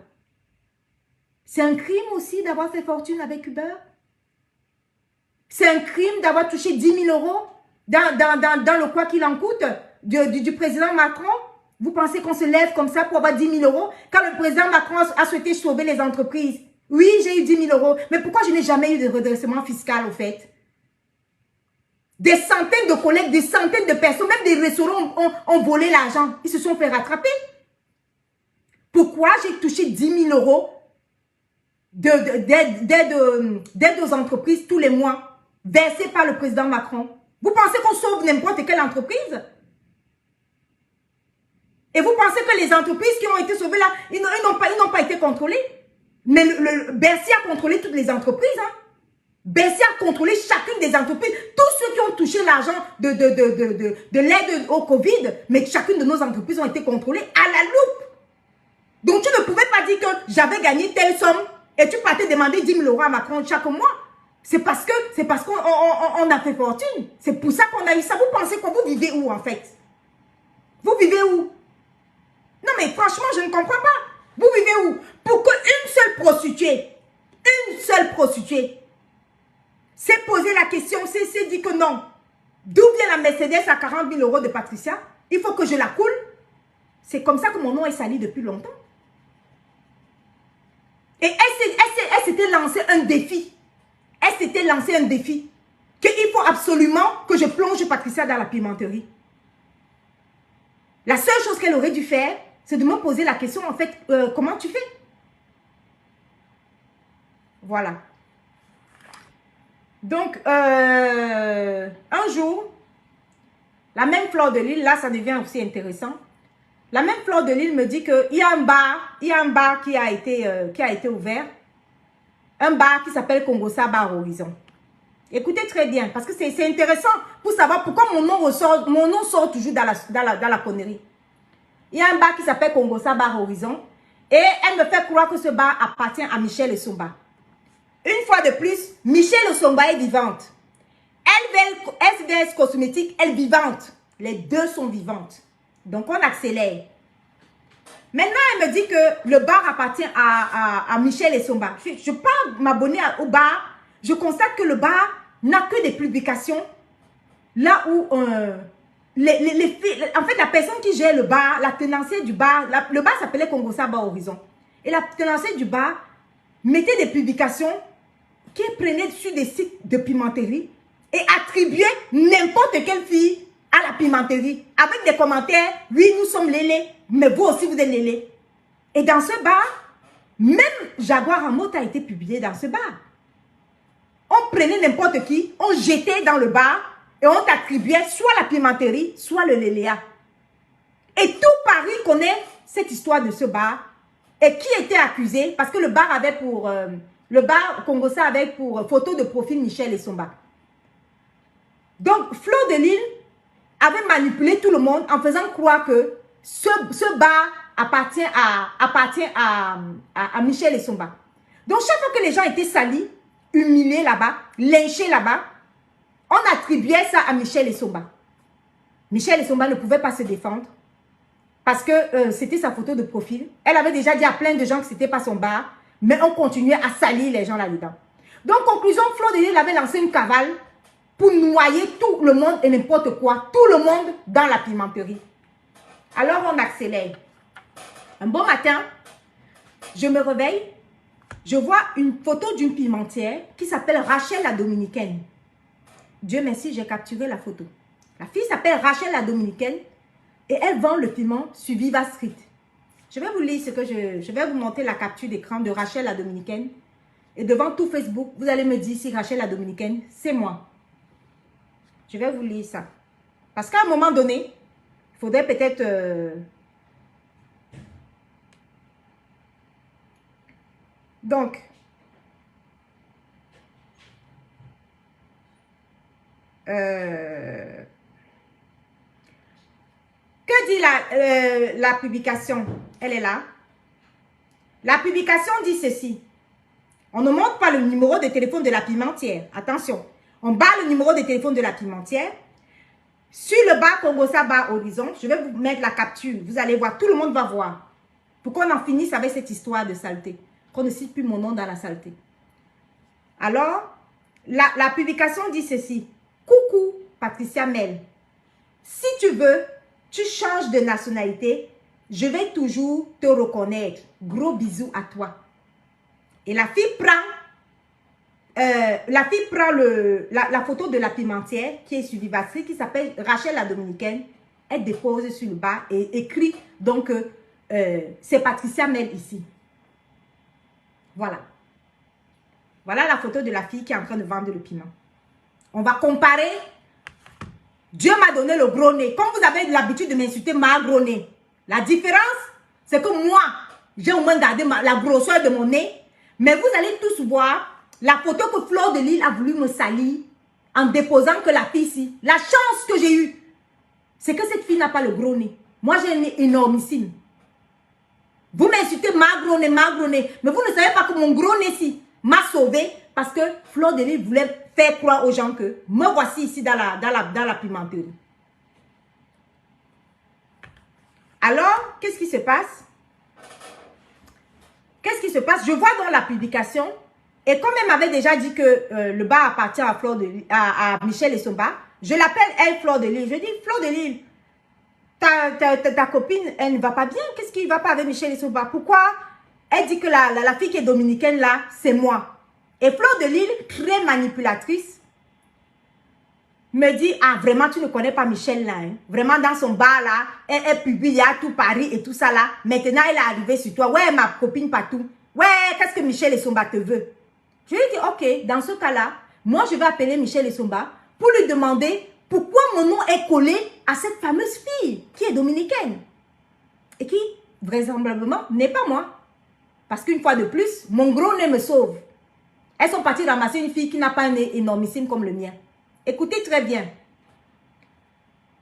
S2: C'est un crime aussi d'avoir fait fortune avec Uber. C'est un crime d'avoir touché 10 000 euros dans le quoi qu'il en coûte du président Macron. Vous pensez qu'on se lève comme ça pour avoir 10 000 euros quand le président Macron a souhaité sauver les entreprises? Oui, j'ai eu 10 000 euros. Mais pourquoi je n'ai jamais eu de redressement fiscal au fait? Des centaines de collègues, des centaines de personnes, même des restaurants ont volé l'argent. Ils se sont fait rattraper. Pourquoi j'ai touché 10 000 euros d'aide aux entreprises tous les mois, versés par le président Macron? Vous pensez qu'on sauve n'importe quelle entreprise? Et vous pensez que les entreprises qui ont été sauvées là, ils n'ont pas été contrôlés? Mais Bercy a contrôlé toutes les entreprises. Hein? Bercy a contrôlé chacune des entreprises. Tous ceux qui ont touché l'argent de l'aide au Covid, mais chacune de nos entreprises ont été contrôlées à la loupe. Donc tu ne pouvais pas dire que j'avais gagné telle somme et tu partais demander 10 000 euros à Macron chaque mois. C'est parce qu'on a fait fortune. C'est pour ça qu'on a eu ça. Vous pensez que vous vivez où en fait? Vous vivez où? Non mais franchement, je ne comprends pas. Vous vivez où? Pour qu'une seule prostituée, s'est posé la question, s'est dit que non. D'où vient la Mercedes à 40 000 euros de Patricia? Il faut que je la coule. C'est comme ça que mon nom est sali depuis longtemps. Et elle s'était lancé un défi. Elle s'était lancé un défi. Qu'il faut absolument que je plonge Patricia dans la pimenterie. La seule chose qu'elle aurait dû faire, c'est de me poser la question, en fait, comment tu fais? Voilà. Donc, un jour, la même Fleur de Lys, là, ça devient aussi intéressant. La même Fleur de Lys me dit qu'il y a un bar qui a été ouvert. Un bar qui s'appelle Congosa Bar Horizon. Écoutez très bien, parce que c'est intéressant pour savoir pourquoi mon nom sort toujours dans la connerie. Il y a un bar qui s'appelle Congosa Bar Horizon. Et elle me fait croire que ce bar appartient à Michel Essomba. Une fois de plus, Michel Essomba est vivante. SBS Cosmétique, elle est vivante. Les deux sont vivantes. Donc, on accélère. Maintenant, elle me dit que le bar appartient à Michel Essomba. Je pars m'abonner au bar. Je constate que le bar n'a que des publications là où en fait, la personne qui gère le bar, la tenancière du bar, le bar s'appelait Congosa Bar Horizon. Et la tenancière du bar mettait des publications qui prenaient sur des sites de pimenterie et attribuait n'importe quelle fille à la pimenterie avec des commentaires. Oui, nous sommes lélés, mais vous aussi vous êtes lélés. Et dans ce bar, même Jaguar en mot a été publié dans ce bar. On prenait n'importe qui, on jetait dans le bar et on attribuait soit la pimenterie, soit le léléa. Et tout Paris connaît cette histoire de ce bar. Et qui était accusé? Parce que le bar avait pour... le bar Congosa avait pour photo de profil Michel Essomba. Donc, Fleur de Lys avait manipulé tout le monde en faisant croire que ce bar appartient à Michel Essomba. Donc, chaque fois que les gens étaient salis, humiliés là-bas, lynchés là-bas, on attribuait ça à Michel Essomba. Michel Essomba ne pouvait pas se défendre. parce que c'était sa photo de profil. Elle avait déjà dit à plein de gens que c'était pas son bar, mais on continuait à salir les gens là-dedans. Donc, conclusion, Fleur de Lys avait lancé une cavale pour noyer tout le monde et n'importe quoi, tout le monde dans la pimenterie. Alors, on accélère. Un bon matin, je me réveille, je vois une photo d'une pimentière qui s'appelle Rachel la Dominicaine. Dieu merci, j'ai capturé la photo. La fille s'appelle Rachel la Dominicaine et elle vend le piment sur Viva Street. Je vais vous lire ce que je vais vous montrer la capture d'écran de Rachel la Dominicaine. Et devant tout Facebook, vous allez me dire si Rachel la Dominicaine, c'est moi. Je vais vous lire ça. Parce qu'à un moment donné, il faudrait peut-être... Donc, que dit la publication? Elle est là. La publication dit ceci. On ne montre pas le numéro de téléphone de la pimentière. Attention. On bat le numéro de téléphone de la pimentière. Sur le bas, Congosa bas horizon, je vais vous mettre la capture. Vous allez voir, tout le monde va voir. Pour qu'on en finisse avec cette histoire de saleté. Qu'on ne cite plus mon nom dans la saleté. Alors, la publication dit ceci. Coucou, Patricia Mel. Si tu veux, tu changes de nationalité. Je vais toujours te reconnaître. Gros bisous à toi. Et la fille prend la photo de la pimentière qui est sur Viva Street, qui s'appelle Rachel la Dominicaine. Elle dépose sur le bas et écrit donc c'est Patricia Mel ici. Voilà. Voilà la photo de la fille qui est en train de vendre le piment. On va comparer. Dieu m'a donné le gros nez. Comme vous avez l'habitude de m'insulter, ma gros nez. La différence, c'est que moi, j'ai au moins gardé la grosseur de mon nez. Mais vous allez tous voir la photo que Fleur de Lys a voulu me salir en déposant que la fille ici. La chance que j'ai eue, c'est que cette fille n'a pas le gros nez. Moi, j'ai un nez énormissime. Vous m'insultez ma gros nez. Mais vous ne savez pas que mon gros nez ici m'a sauvé parce que Fleur de Lys voulait faire croire aux gens que me voici ici dans la pimenterie. Alors, qu'est-ce qui se passe? Qu'est-ce qui se passe? Je vois dans la publication, et comme elle m'avait déjà dit que le bar appartient à Fleur de Lys, à Michel Essomba, je l'appelle elle Fleur de Lys. Je dis, Fleur de Lys, ta copine, elle ne va pas bien. Qu'est-ce qui ne va pas avec Michel Essomba? Pourquoi? Elle dit que la fille qui est dominicaine là, c'est moi. Et Fleur de Lys, très manipulatrice, me dit, ah vraiment tu ne connais pas Michel là, hein? Vraiment dans son bar là, elle publie à tout Paris et tout ça là. Maintenant elle est arrivée sur toi, ouais ma copine partout. Ouais, qu'est-ce que Michel Essomba te veut? Je lui ai dit, ok, dans ce cas là, moi je vais appeler Michel Essomba pour lui demander pourquoi mon nom est collé à cette fameuse fille qui est dominicaine. Et qui, vraisemblablement, n'est pas moi. Parce qu'une fois de plus, mon gros nez me sauve. Elles sont parties ramasser une fille qui n'a pas un nez énormissime comme le mien. Écoutez très bien.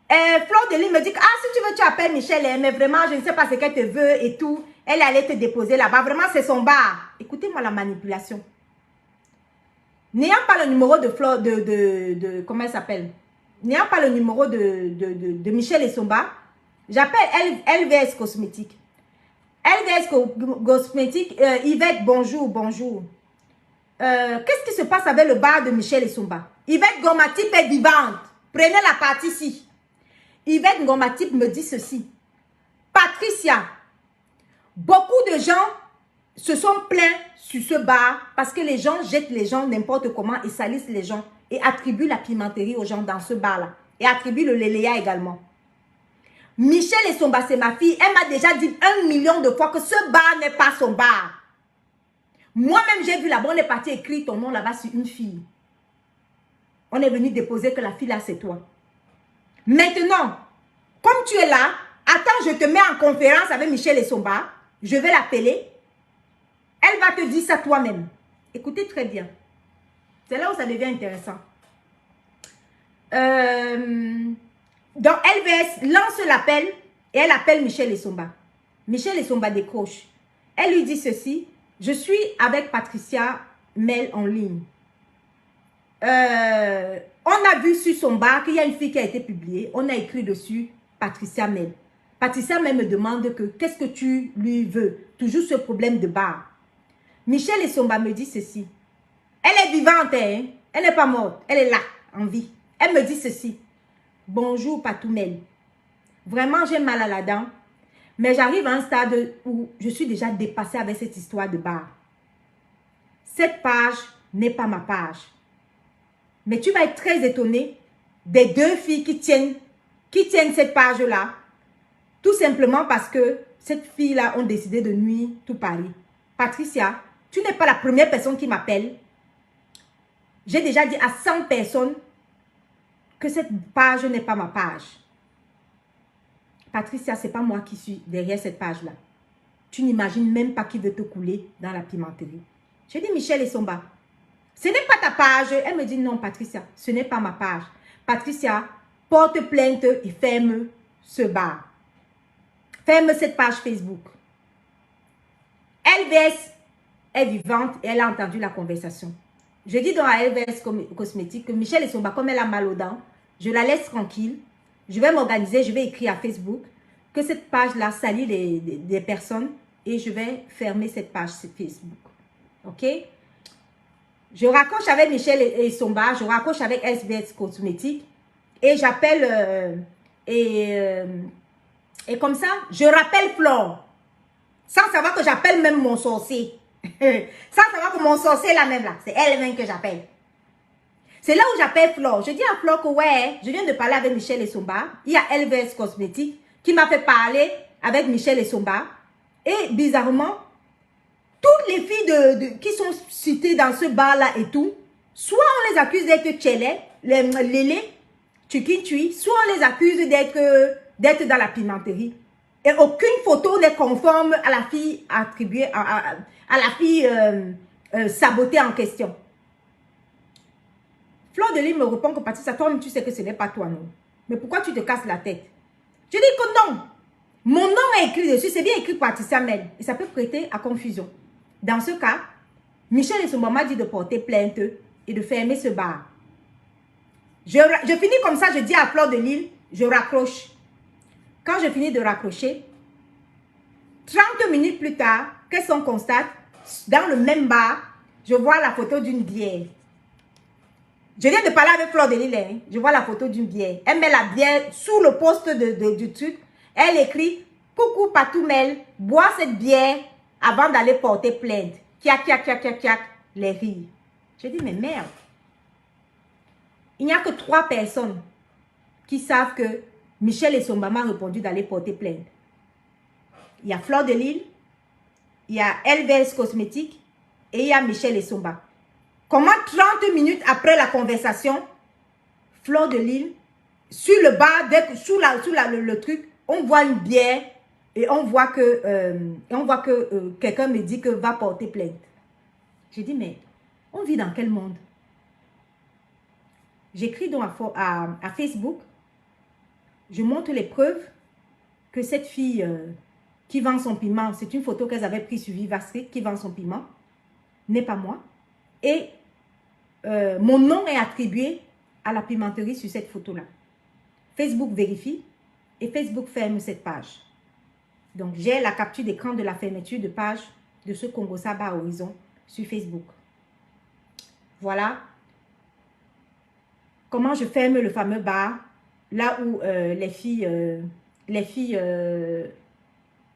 S2: Fleur de Lys me dit que, ah, si tu veux, tu appelles Michel, mais vraiment, je ne sais pas ce qu'elle te veut et tout. Elle allait te déposer là-bas. Vraiment, c'est son bar. Écoutez-moi la manipulation. N'ayant pas le numéro de Fleur, comment elle s'appelle? N'ayant pas le numéro de Michel Essomba, j'appelle LVS Cosmétique. LVS Cosmétique, Yvette, bonjour, bonjour. Qu'est-ce qui se passe avec le bar de Michel Essomba? Yvette Ngomatip est vivante. Prenez la partie ici. Yvette Ngomatip me dit ceci. Patricia, beaucoup de gens se sont plaints sur ce bar parce que les gens jettent les gens n'importe comment et salissent les gens et attribuent la pimenterie aux gens dans ce bar-là. Et attribuent le léléa également. Michel Essomba, c'est ma fille. Elle m'a déjà dit 1 million de fois que ce bar n'est pas son bar. Moi-même, j'ai vu là-bas, on est parti écrire ton nom là-bas sur une fille. On est venu déposer que la fille là, c'est toi. Maintenant, comme tu es là, attends, je te mets en conférence avec Michel Essomba. Je vais l'appeler. Elle va te dire ça toi-même. Écoutez très bien. C'est là où ça devient intéressant. Donc, LVS lance l'appel et elle appelle Michel Essomba. Michel Essomba décroche. Elle lui dit ceci. Je suis avec Patricia Mel en ligne. On a vu sur son bar qu'il y a une fille qui a été publiée. On a écrit dessus Patricia Mel.
S1: Patricia même me demande que qu'est-ce que tu lui veux? Toujours ce problème de bar. Michelle Essomba me dit ceci. Elle est vivante, hein? Elle n'est pas morte. Elle est là, en vie. Elle me dit ceci. Bonjour, Patoumel. Vraiment, j'ai mal à la dent. Mais j'arrive à un stade où je suis déjà dépassée avec cette histoire de bar. Cette page n'est pas ma page. Mais tu vas être très étonnée des deux filles qui tiennent cette page-là. Tout simplement parce que cette fille-là ont décidé de nuire tout Paris. Patricia, tu n'es pas la première personne qui m'appelle. J'ai déjà dit à 100 personnes que cette page n'est pas ma page. Patricia, ce n'est pas moi qui suis derrière cette page-là. Tu n'imagines même pas qui veut te couler dans la pimenterie. J'ai dit, Michelle Essomba, ce n'est pas ta page. Elle me dit, non, Patricia, ce n'est pas ma page. Patricia, porte plainte et ferme ce bar. Ferme cette page Facebook. LVS est vivante et elle a entendu la conversation. Je dis donc à LVS Cosmétique que Michelle Essomba, comme elle a mal aux dents, je la laisse tranquille. Je vais m'organiser, je vais écrire à Facebook que cette page-là salit des personnes et je vais fermer cette page sur Facebook. OK? Je raccroche avec Michelle Essomba, je raccroche avec SBS Cosmétique et j'appelle et comme ça, je rappelle Flore. Sans savoir que j'appelle même mon sorcier. Sans savoir que mon sorcier là même là, c'est elle-même que j'appelle. C'est là où j'appelle Flore. Je dis à Flore que ouais, je viens de parler avec Michelle Essomba. Il y a LVS Cosmétique qui m'a fait parler avec Michelle Essomba. Et bizarrement, toutes les filles qui sont citées dans ce bar-là et tout, soit on les accuse d'être tchélé, lélé, tchukintui, soit on les accuse d'être dans la pimenterie. Et aucune photo n'est conforme à la fille attribuée, à la fille sabotée en question. Fleur de Lys me répond que Patricia, toi-même, tu sais que ce n'est pas toi, non. Mais pourquoi tu te casses la tête? Je dis que non. Mon nom est écrit dessus, c'est bien écrit Patricia Mel. Et ça peut prêter à confusion. Dans ce cas, Michelle Essomba m'a dit de porter plainte et de fermer ce bar. Je finis comme ça, je dis à Fleur de Lys, je raccroche. Quand je finis de raccrocher, 30 minutes plus tard, qu'est-ce qu'on constate? Dans le même bar, je vois la photo d'une bière. Je viens de parler avec Fleur de Lys, hein. Je vois la photo d'une bière. Elle met la bière sous le poste du truc. Elle écrit, coucou Patoumel, bois cette bière avant d'aller porter plainte. Kiak, kiak, kiak, kiak, kiak, les rires. Je dis, mais merde. Il n'y a que 3 personnes qui savent que Michelle Essomba m'a répondu d'aller porter plainte. Il y a Fleur de Lys, il y a LVS Cosmétique et il y a Michelle Essomba. Comment 30 minutes après la conversation, Fleur de Lys, sur le bar, sous le truc, on voit une bière et on voit que, quelqu'un me dit que va porter plainte. J'ai dit, mais on vit dans quel monde? J'écris donc à Facebook, je montre les preuves que cette fille qui vend son piment, c'est une photo qu'elles avaient prise sur Vivastri, qui vend son piment, n'est pas moi. Et mon nom est attribué à la pimenterie sur cette photo-là. Facebook vérifie et Facebook ferme cette page. Donc, j'ai la capture d'écran de la fermeture de page de ce Congo Saba Horizon sur Facebook. Voilà comment je ferme le fameux bar, là où les filles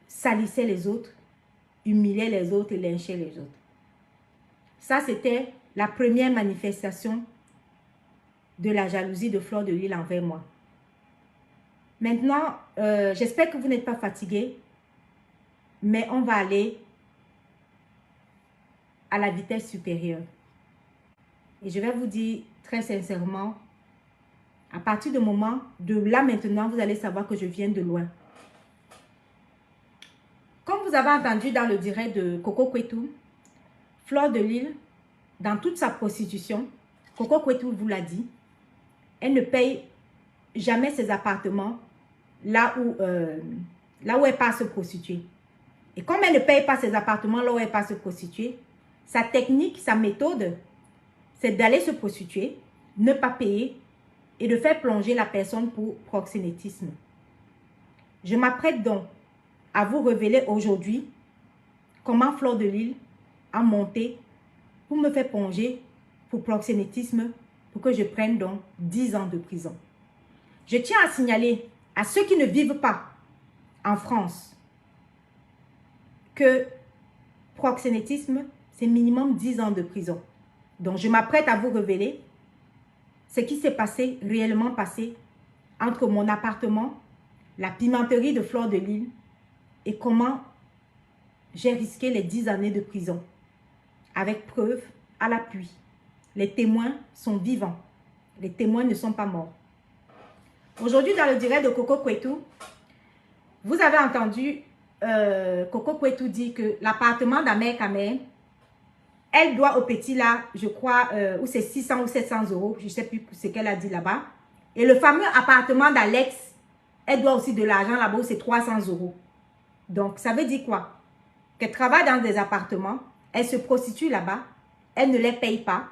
S1: salissaient les autres, humiliaient les autres et lynchaient les autres. Ça, c'était la première manifestation de la jalousie de Fleur de Lys envers moi. Maintenant, j'espère que vous n'êtes pas fatigués, mais on va aller à la vitesse supérieure. Et je vais vous dire très sincèrement, à partir du moment de là maintenant, vous allez savoir que je viens de loin. Comme vous avez entendu dans le direct de Coco Kwetu, Fleur de Lys, dans toute sa prostitution, Coco Kwetu vous l'a dit, elle ne paye jamais ses appartements là où elle part se prostituer. Et comme elle ne paye pas ses appartements là où elle part se prostituer, sa technique, sa méthode, c'est d'aller se prostituer, ne pas payer et de faire plonger la personne pour proxénétisme. Je m'apprête donc à vous révéler aujourd'hui comment Fleur de Lys a monté pour me faire plonger pour proxénétisme pour que je prenne donc 10 ans de prison. Je tiens à signaler à ceux qui ne vivent pas en France que proxénétisme, c'est minimum 10 ans de prison. Donc, je m'apprête à vous révéler ce qui s'est passé, réellement passé, entre mon appartement, la pimenterie de Fleur de Lys et comment j'ai risqué les 10 années de prison. Avec preuve à l'appui. Les témoins sont vivants. Les témoins ne sont pas morts. Aujourd'hui, dans le direct de Coco Kouetou, vous avez entendu Coco Kouetou dire que l'appartement d'Amer Kamer, elle doit au petit là, je crois, ou c'est 600 ou 700 euros, je ne sais plus ce qu'elle a dit là-bas. Et le fameux appartement d'Alex, elle doit aussi de l'argent là-bas où c'est 300 euros. Donc, ça veut dire quoi? Qu'elle travaille dans des appartements, elle se prostitue là-bas, elle ne les paye pas.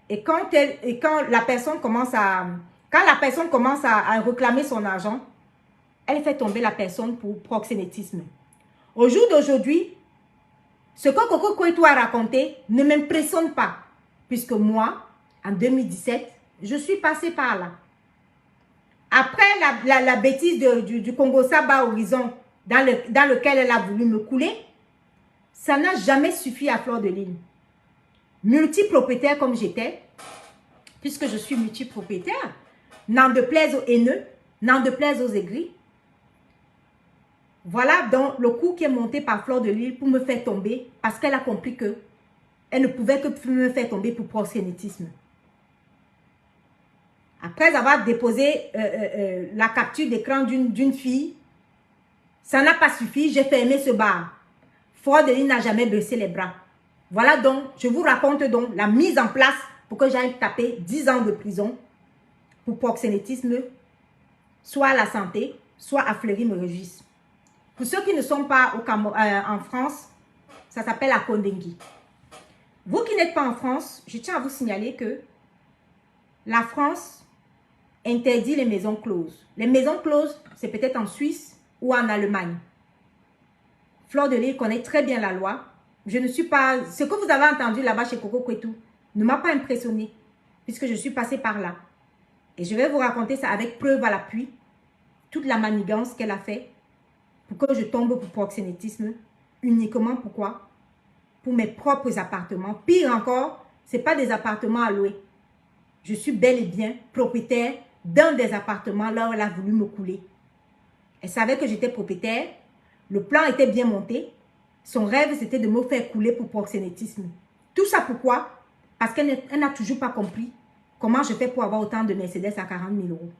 S1: Et quand la personne commence à réclamer son argent, elle fait tomber la personne pour proxénétisme. Au jour d'aujourd'hui, ce que Coco Kouetou a raconté ne m'impressionne pas. Puisque moi, en 2017, je suis passée par là. Après la bêtise du Congo Saba Horizon dans lequel elle a voulu me couler, ça n'a jamais suffi à Fleur de Lys. Multipropriétaire comme j'étais, puisque je suis multipropriétaire, n'en déplaise aux haineux, n'en déplaise aux aigris. Voilà donc le coup qui est monté par Fleur de Lys pour me faire tomber, parce qu'elle a compris que elle ne pouvait que me faire tomber pour proxénétisme. Après avoir déposé la capture d'écran d'une fille, ça n'a pas suffi, j'ai fermé ce bar. Fleur de Lys n'a jamais baissé les bras. Voilà donc, je vous raconte donc la mise en place pour que j'aille taper 10 ans de prison pour proxénétisme, soit à la santé, soit à Fleury-Mérogis. Pour ceux qui ne sont pas en France, ça s'appelle la Kondengui. Vous qui n'êtes pas en France, je tiens à vous signaler que la France interdit les maisons closes. Les maisons closes, c'est peut-être en Suisse ou en Allemagne. Fleur de Lys connaît très bien la loi. Je ne suis pas... Ce que vous avez entendu là-bas chez Coco Kouetou ne m'a pas impressionné, puisque je suis passée par là. Et je vais vous raconter ça avec preuve à l'appui, toute la manigance qu'elle a fait pour que je tombe pour proxénétisme. Uniquement pourquoi? Pour mes propres appartements. Pire encore, ce n'est pas des appartements à louer. Je suis bel et bien propriétaire d'un des appartements là où elle a voulu me couler. Elle savait que j'étais propriétaire. Le plan était bien monté. Son rêve, c'était de me faire couler pour proxénétisme. Tout ça pourquoi? Parce qu'elle n'a toujours pas compris comment je fais pour avoir autant de Mercedes à 40 000 euros.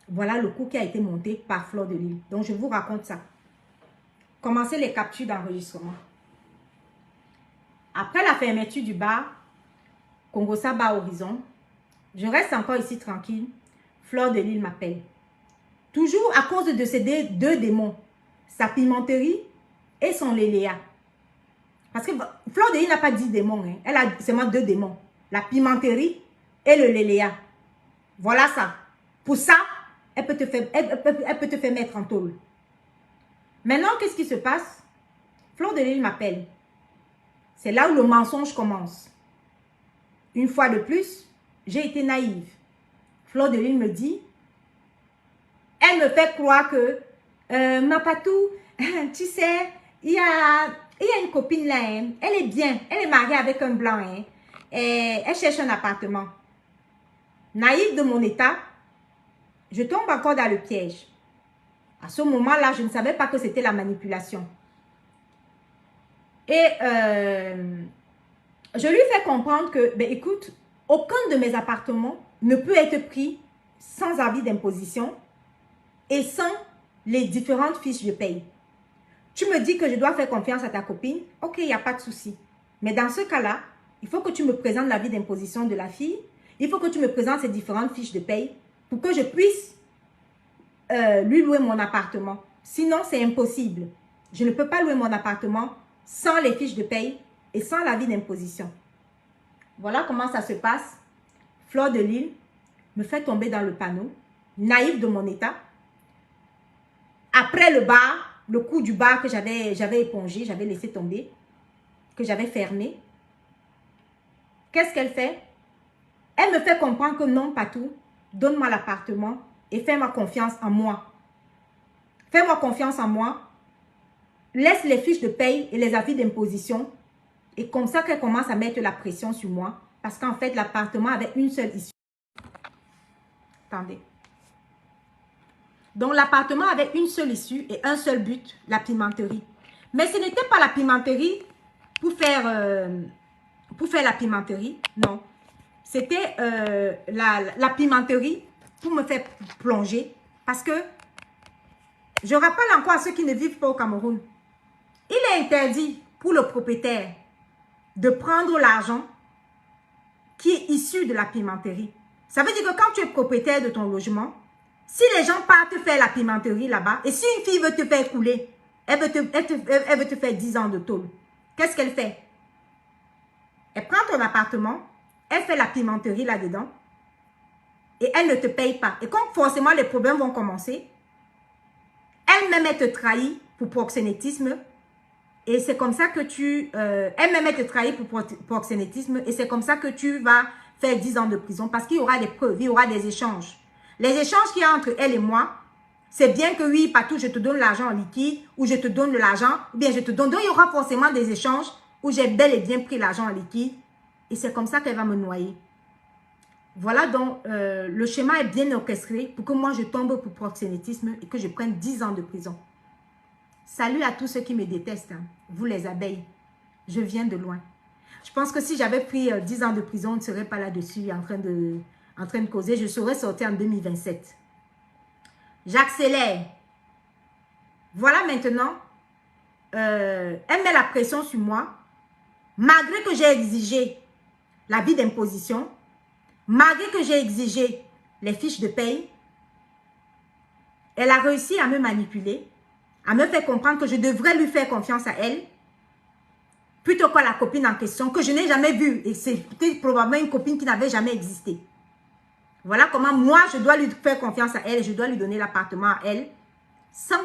S1: Voilà le coup qui a été monté par Fleur de Lys. Donc, je vous raconte ça. Commencez les captures d'enregistrement. Après la fermeture du bar, Congo Saba Horizon, je reste encore ici tranquille. Fleur de Lys m'appelle. Toujours à cause de ces deux démons. Sa pimenterie et son léléa. Parce que Fleur de Lys n'a pas 10 démons. Hein. Elle a seulement 2 démons. La pimenterie et le léléa. Voilà ça. Pour ça, elle peut te faire mettre en tôle. Maintenant, qu'est-ce qui se passe? Fleur de Lys m'appelle. C'est là où le mensonge commence. Une fois de plus, j'ai été naïve. Fleur de Lys me dit, elle me fait croire que ma patou, tu sais, il y a une copine là, hein, elle est bien, elle est mariée avec un blanc, hein, et elle cherche un appartement. Naïve de mon état, je tombe encore dans le piège. À ce moment-là, je ne savais pas que c'était la manipulation. Et je lui fais comprendre que, ben écoute, aucun de mes appartements ne peut être pris sans avis d'imposition et sans les différentes fiches de paye. Tu me dis que je dois faire confiance à ta copine, ok, il n'y a pas de souci. Mais dans ce cas-là, il faut que tu me présentes l'avis d'imposition de la fille, il faut que tu me présentes ces différentes fiches de paye pour que je puisse lui louer mon appartement. Sinon, c'est impossible. Je ne peux pas louer mon appartement sans les fiches de paye et sans l'avis d'imposition. Voilà comment ça se passe. Fleur de Lys me fait tomber dans le panneau, naïve de mon état. après le bar, le coup du bar que j'avais épongé, j'avais laissé tomber, que j'avais fermé. Qu'est-ce qu'elle fait? Elle me fait comprendre que non, pas tout. Donne-moi l'appartement et fais-moi confiance en moi. Fais-moi confiance en moi. Laisse les fiches de paye et les avis d'imposition. Et comme ça qu'elle commence à mettre la pression sur moi. Parce qu'en fait, l'appartement avait une seule issue. Attendez. Donc, l'appartement avait une seule issue et un seul but, la pimenterie. Mais ce n'était pas la pimenterie pour faire la pimenterie, non. C'était la pimenterie pour me faire plonger. Parce que, je rappelle encore à ceux qui ne vivent pas au Cameroun, il est interdit pour le propriétaire de prendre l'argent qui est issu de la pimenterie. Ça veut dire que quand tu es propriétaire de ton logement, si les gens partent faire la pimenterie là-bas, et si une fille veut te faire couler, elle veut te faire 10 ans de tôle, qu'est-ce qu'elle fait? Elle prend ton appartement, elle fait la pimenterie là-dedans, et elle ne te paye pas. Et comme forcément les problèmes vont commencer, elle-même elle te trahit pour proxénétisme, et c'est comme ça que elle-même elle te trahit pour proxénétisme, et c'est comme ça que tu vas faire 10 ans de prison, parce qu'il y aura des preuves, il y aura des échanges. Les échanges qu'il y a entre elle et moi, c'est bien que oui, partout, je te donne l'argent en liquide, ou je te donne de l'argent, ou bien je te donne. Donc, il y aura forcément des échanges où j'ai bel et bien pris l'argent en liquide. Et c'est comme ça qu'elle va me noyer. Voilà donc, le schéma est bien orchestré pour que moi, je tombe pour proxénétisme et que je prenne 10 ans de prison. Salut à tous ceux qui me détestent, hein. Vous les abeilles. Je viens de loin. Je pense que si j'avais pris 10 ans de prison, on ne serait pas là-dessus en train de causer. Je serais sortie en 2027. J'accélère. Voilà maintenant. Elle met la pression sur moi. Malgré que j'ai exigé l'avis d'imposition, malgré que j'ai exigé les fiches de paye, elle a réussi à me manipuler, à me faire comprendre que je devrais lui faire confiance à elle, plutôt qu'à la copine en question, que je n'ai jamais vue. Et c'est probablement une copine qui n'avait jamais existé. Voilà comment moi, je dois lui faire confiance à elle et je dois lui donner l'appartement à elle, sans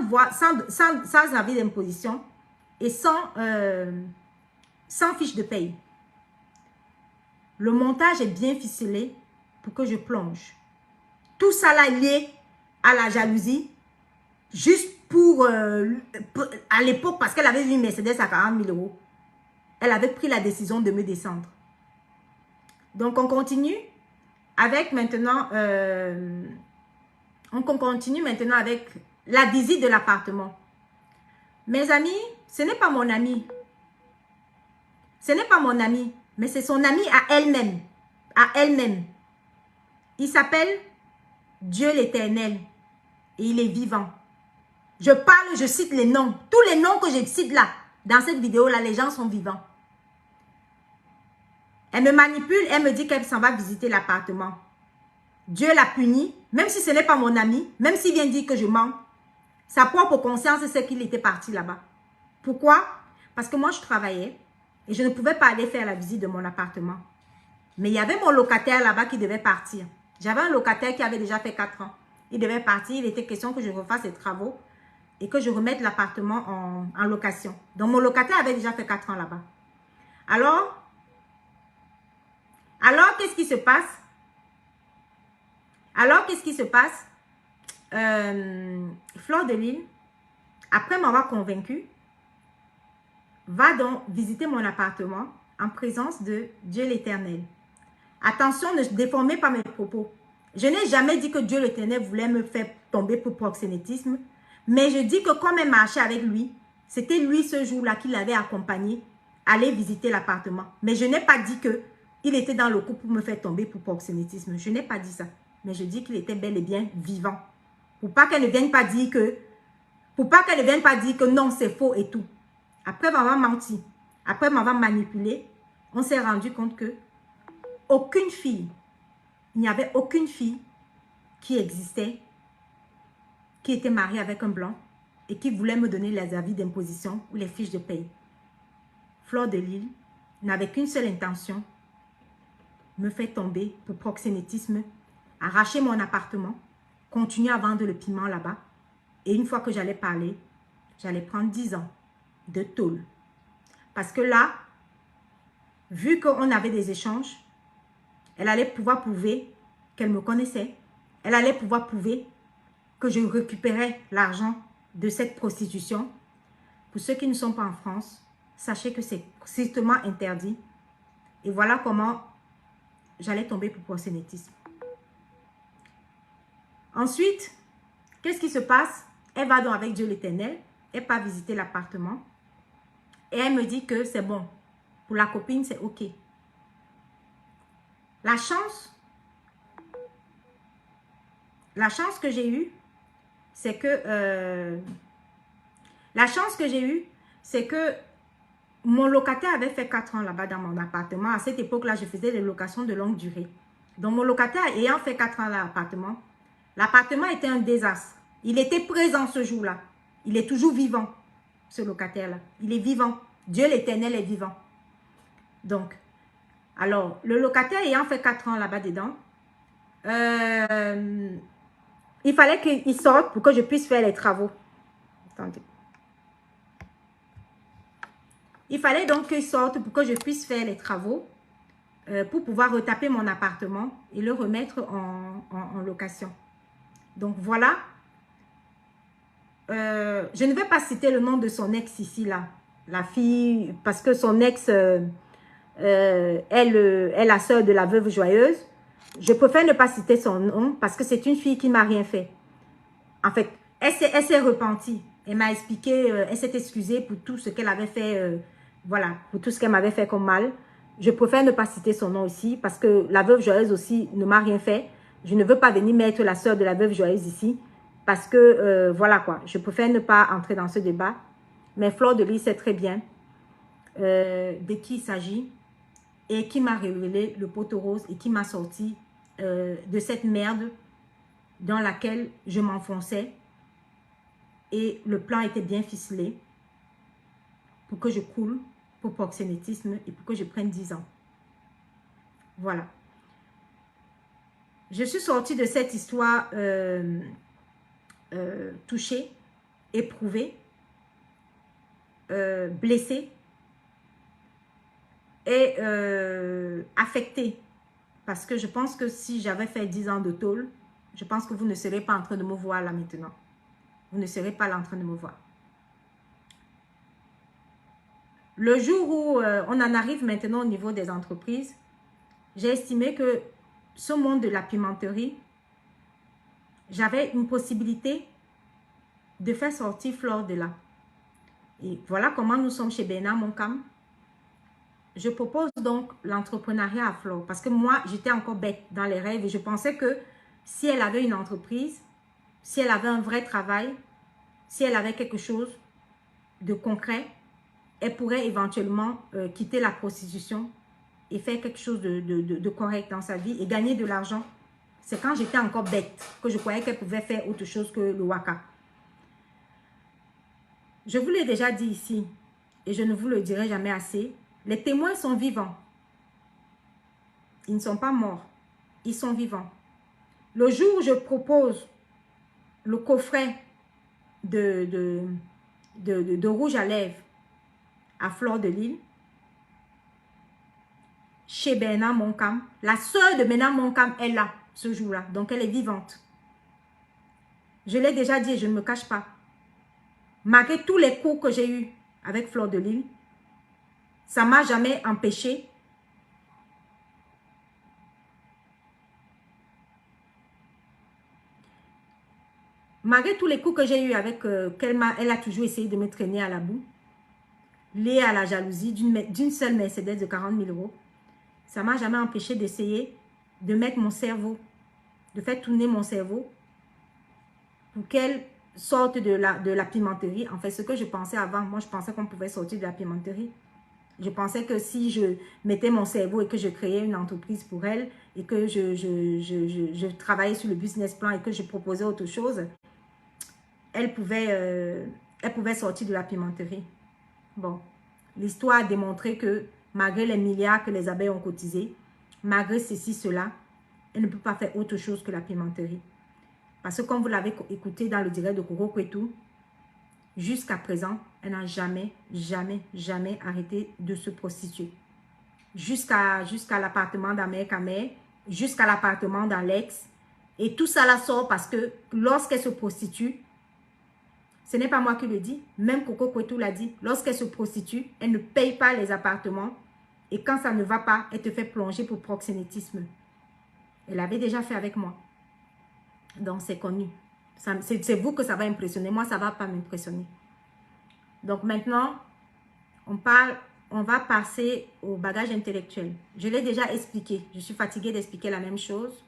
S1: avis d'imposition et sans fiche de paye. Le montage est bien ficelé pour que je plonge. Tout ça là lié à la jalousie, juste à l'époque, parce qu'elle avait vu une Mercedes à 40 000 €. Elle avait pris la décision de me descendre. Donc, on continue avec maintenant, on continue maintenant avec la visite de l'appartement. Mes amis, ce n'est pas mon ami. Ce n'est pas mon ami, mais c'est son ami à elle-même. À elle-même. Il s'appelle Dieu l'Éternel et il est vivant. Je parle, je cite les noms. Tous les noms que je cite là, dans cette vidéo-là, les gens sont vivants. Elle me manipule, elle me dit qu'elle s'en va visiter l'appartement. Dieu l'a puni, même si ce n'est pas mon ami, même s'il vient dire que je mens. Sa propre conscience, c'est qu'il était parti là-bas. Pourquoi? Parce que moi, je travaillais et je ne pouvais pas aller faire la visite de mon appartement. Mais il y avait mon locataire là-bas qui devait partir. J'avais un locataire qui avait déjà fait 4 ans. Il devait partir, il était question que je refasse les travaux et que je remette l'appartement en location. Donc, mon locataire avait déjà fait 4 ans là-bas. Alors, qu'est-ce qui se passe? Fleur de Lille, après m'avoir convaincue, va donc visiter mon appartement en présence de Dieu l'Éternel. Attention, ne déformez pas mes propos. Je n'ai jamais dit que Dieu l'Éternel voulait me faire tomber pour proxénétisme, mais je dis que comme elle marchait avec lui, c'était lui ce jour-là qui l'avait accompagné à aller visiter l'appartement. Mais je n'ai pas dit que il était dans le coup pour me faire tomber pour proxénétisme. Je n'ai pas dit ça. Mais je dis qu'il était bel et bien vivant. Pour pas qu'elle ne vienne pas dire que non, c'est faux et tout. Après m'avoir menti, après m'avoir manipulé, on s'est rendu compte que aucune fille, il n'y avait aucune fille qui existait, qui était mariée avec un blanc et qui voulait me donner les avis d'imposition ou les fiches de paye. Fleur de Lille n'avait qu'une seule intention, me faire tomber pour proxénétisme, arracher mon appartement, continuer à vendre le piment là-bas Et une fois que j'allais parler, j'allais prendre 10 ans de tôle. Parce que là, vu qu'on avait des échanges, elle allait pouvoir prouver qu'elle me connaissait. Elle allait pouvoir prouver que je récupérais l'argent de cette prostitution. Pour ceux qui ne sont pas en France, sachez que c'est strictement interdit. Et voilà comment j'allais tomber pour proxénétisme. Ensuite, qu'est-ce qui se passe? Elle va donc avec Dieu l'Éternel. Elle part visiter l'appartement. Et elle me dit que c'est bon. Pour la copine, c'est OK. La chance que j'ai eue, c'est que mon locataire avait fait 4 ans là-bas dans mon appartement. À cette époque-là, je faisais des locations de longue durée. Donc, mon locataire ayant fait 4 ans à l'appartement était un désastre. Il était présent ce jour-là. Il est toujours vivant, ce locataire-là. Il est vivant. Dieu l'Éternel est vivant. Donc, alors, le locataire ayant fait 4 ans là-bas dedans, il fallait qu'il sorte pour que je puisse faire les travaux. Attendez. Il fallait donc qu'il sorte pour que je puisse faire les travaux pour pouvoir retaper mon appartement et le remettre en location. Donc, voilà. Je ne vais pas citer le nom de son ex ici, là. La fille, parce que son ex, elle est la sœur de la veuve joyeuse. Je préfère ne pas citer son nom parce que c'est une fille qui ne m'a rien fait. En fait, elle s'est repentie. Elle m'a expliqué, elle s'est excusée pour tout ce qu'elle avait fait, voilà, pour tout ce qu'elle m'avait fait comme mal. Je préfère ne pas citer son nom ici parce que la veuve joyeuse aussi ne m'a rien fait. Je ne veux pas venir mettre la sœur de la veuve joyeuse ici parce que, voilà quoi, je préfère ne pas entrer dans ce débat. Mais Fleur de Lys sait très bien de qui il s'agit et qui m'a révélé le poteau rose et qui m'a sorti de cette merde dans laquelle je m'enfonçais et le plan était bien ficelé pour que je coule pour proxénétisme et pour que je prenne 10 ans. Voilà. Je suis sortie de cette histoire touchée, éprouvée, blessée et affectée. Parce que je pense que si j'avais fait 10 ans de tôle, je pense que vous ne serez pas en train de me voir là maintenant. Vous ne serez pas là en train de me voir. Le jour où on en arrive maintenant au niveau des entreprises, j'ai estimé que ce monde de la pimenterie, j'avais une possibilité de faire sortir Fleur de là. Et voilà comment nous sommes chez Bernard Moncam. Je propose donc l'entrepreneuriat à Fleur parce que moi, j'étais encore bête dans les rêves et je pensais que si elle avait une entreprise, si elle avait un vrai travail, si elle avait quelque chose de concret, elle pourrait éventuellement quitter la prostitution et faire quelque chose de correct dans sa vie et gagner de l'argent. C'est quand j'étais encore bête que je croyais qu'elle pouvait faire autre chose que le waka. Je vous l'ai déjà dit ici et je ne vous le dirai jamais assez. Les témoins sont vivants. Ils ne sont pas morts. Ils sont vivants. Le jour où je propose le coffret de rouge à lèvres à Fleur de Lys, chez Bernard Moncam, la sœur de Bernard Moncam est là ce jour-là. Donc, elle est vivante. Je l'ai déjà dit et je ne me cache pas. Malgré tous les coups que j'ai eus avec Fleur de Lys, ça ne m'a jamais empêché malgré tous les coups que j'ai eus avec elle a toujours essayé de me traîner à la boue, liée à la jalousie d'une seule Mercedes de 40 000 €. Ça ne m'a jamais empêché d'essayer de mettre mon cerveau, de faire tourner mon cerveau pour qu'elle sorte de la pimenterie. En fait, ce que je pensais avant, moi je pensais qu'on pouvait sortir de la pimenterie. Je pensais que si je mettais mon cerveau et que je créais une entreprise pour elle et que je travaillais sur le business plan et que je proposais autre chose, elle pouvait sortir de la pimenterie. Bon, l'histoire a démontré que malgré les milliards que les abeilles ont cotisés, malgré ceci, cela, elle ne peut pas faire autre chose que la pimenterie.
S2: Parce que comme vous l'avez écouté dans le direct de Coco Kwetu, jusqu'à présent, elle n'a jamais, jamais, jamais arrêté de se prostituer. Jusqu'à l'appartement d'Amérique Amère, jusqu'à l'appartement d'Alex. Et tout ça la sort parce que lorsqu'elle se prostitue, ce n'est pas moi qui le dis, même Coco Kwetu l'a dit, lorsqu'elle se prostitue, elle ne paye pas les appartements. Et quand ça ne va pas, elle te fait plonger pour proxénétisme. Elle l'avait déjà fait avec moi. Donc, c'est connu. C'est vous que ça va impressionner. Moi, ça ne va pas m'impressionner. Donc, maintenant, on va passer au bagage intellectuel. Je l'ai déjà expliqué. Je suis fatiguée d'expliquer la même chose.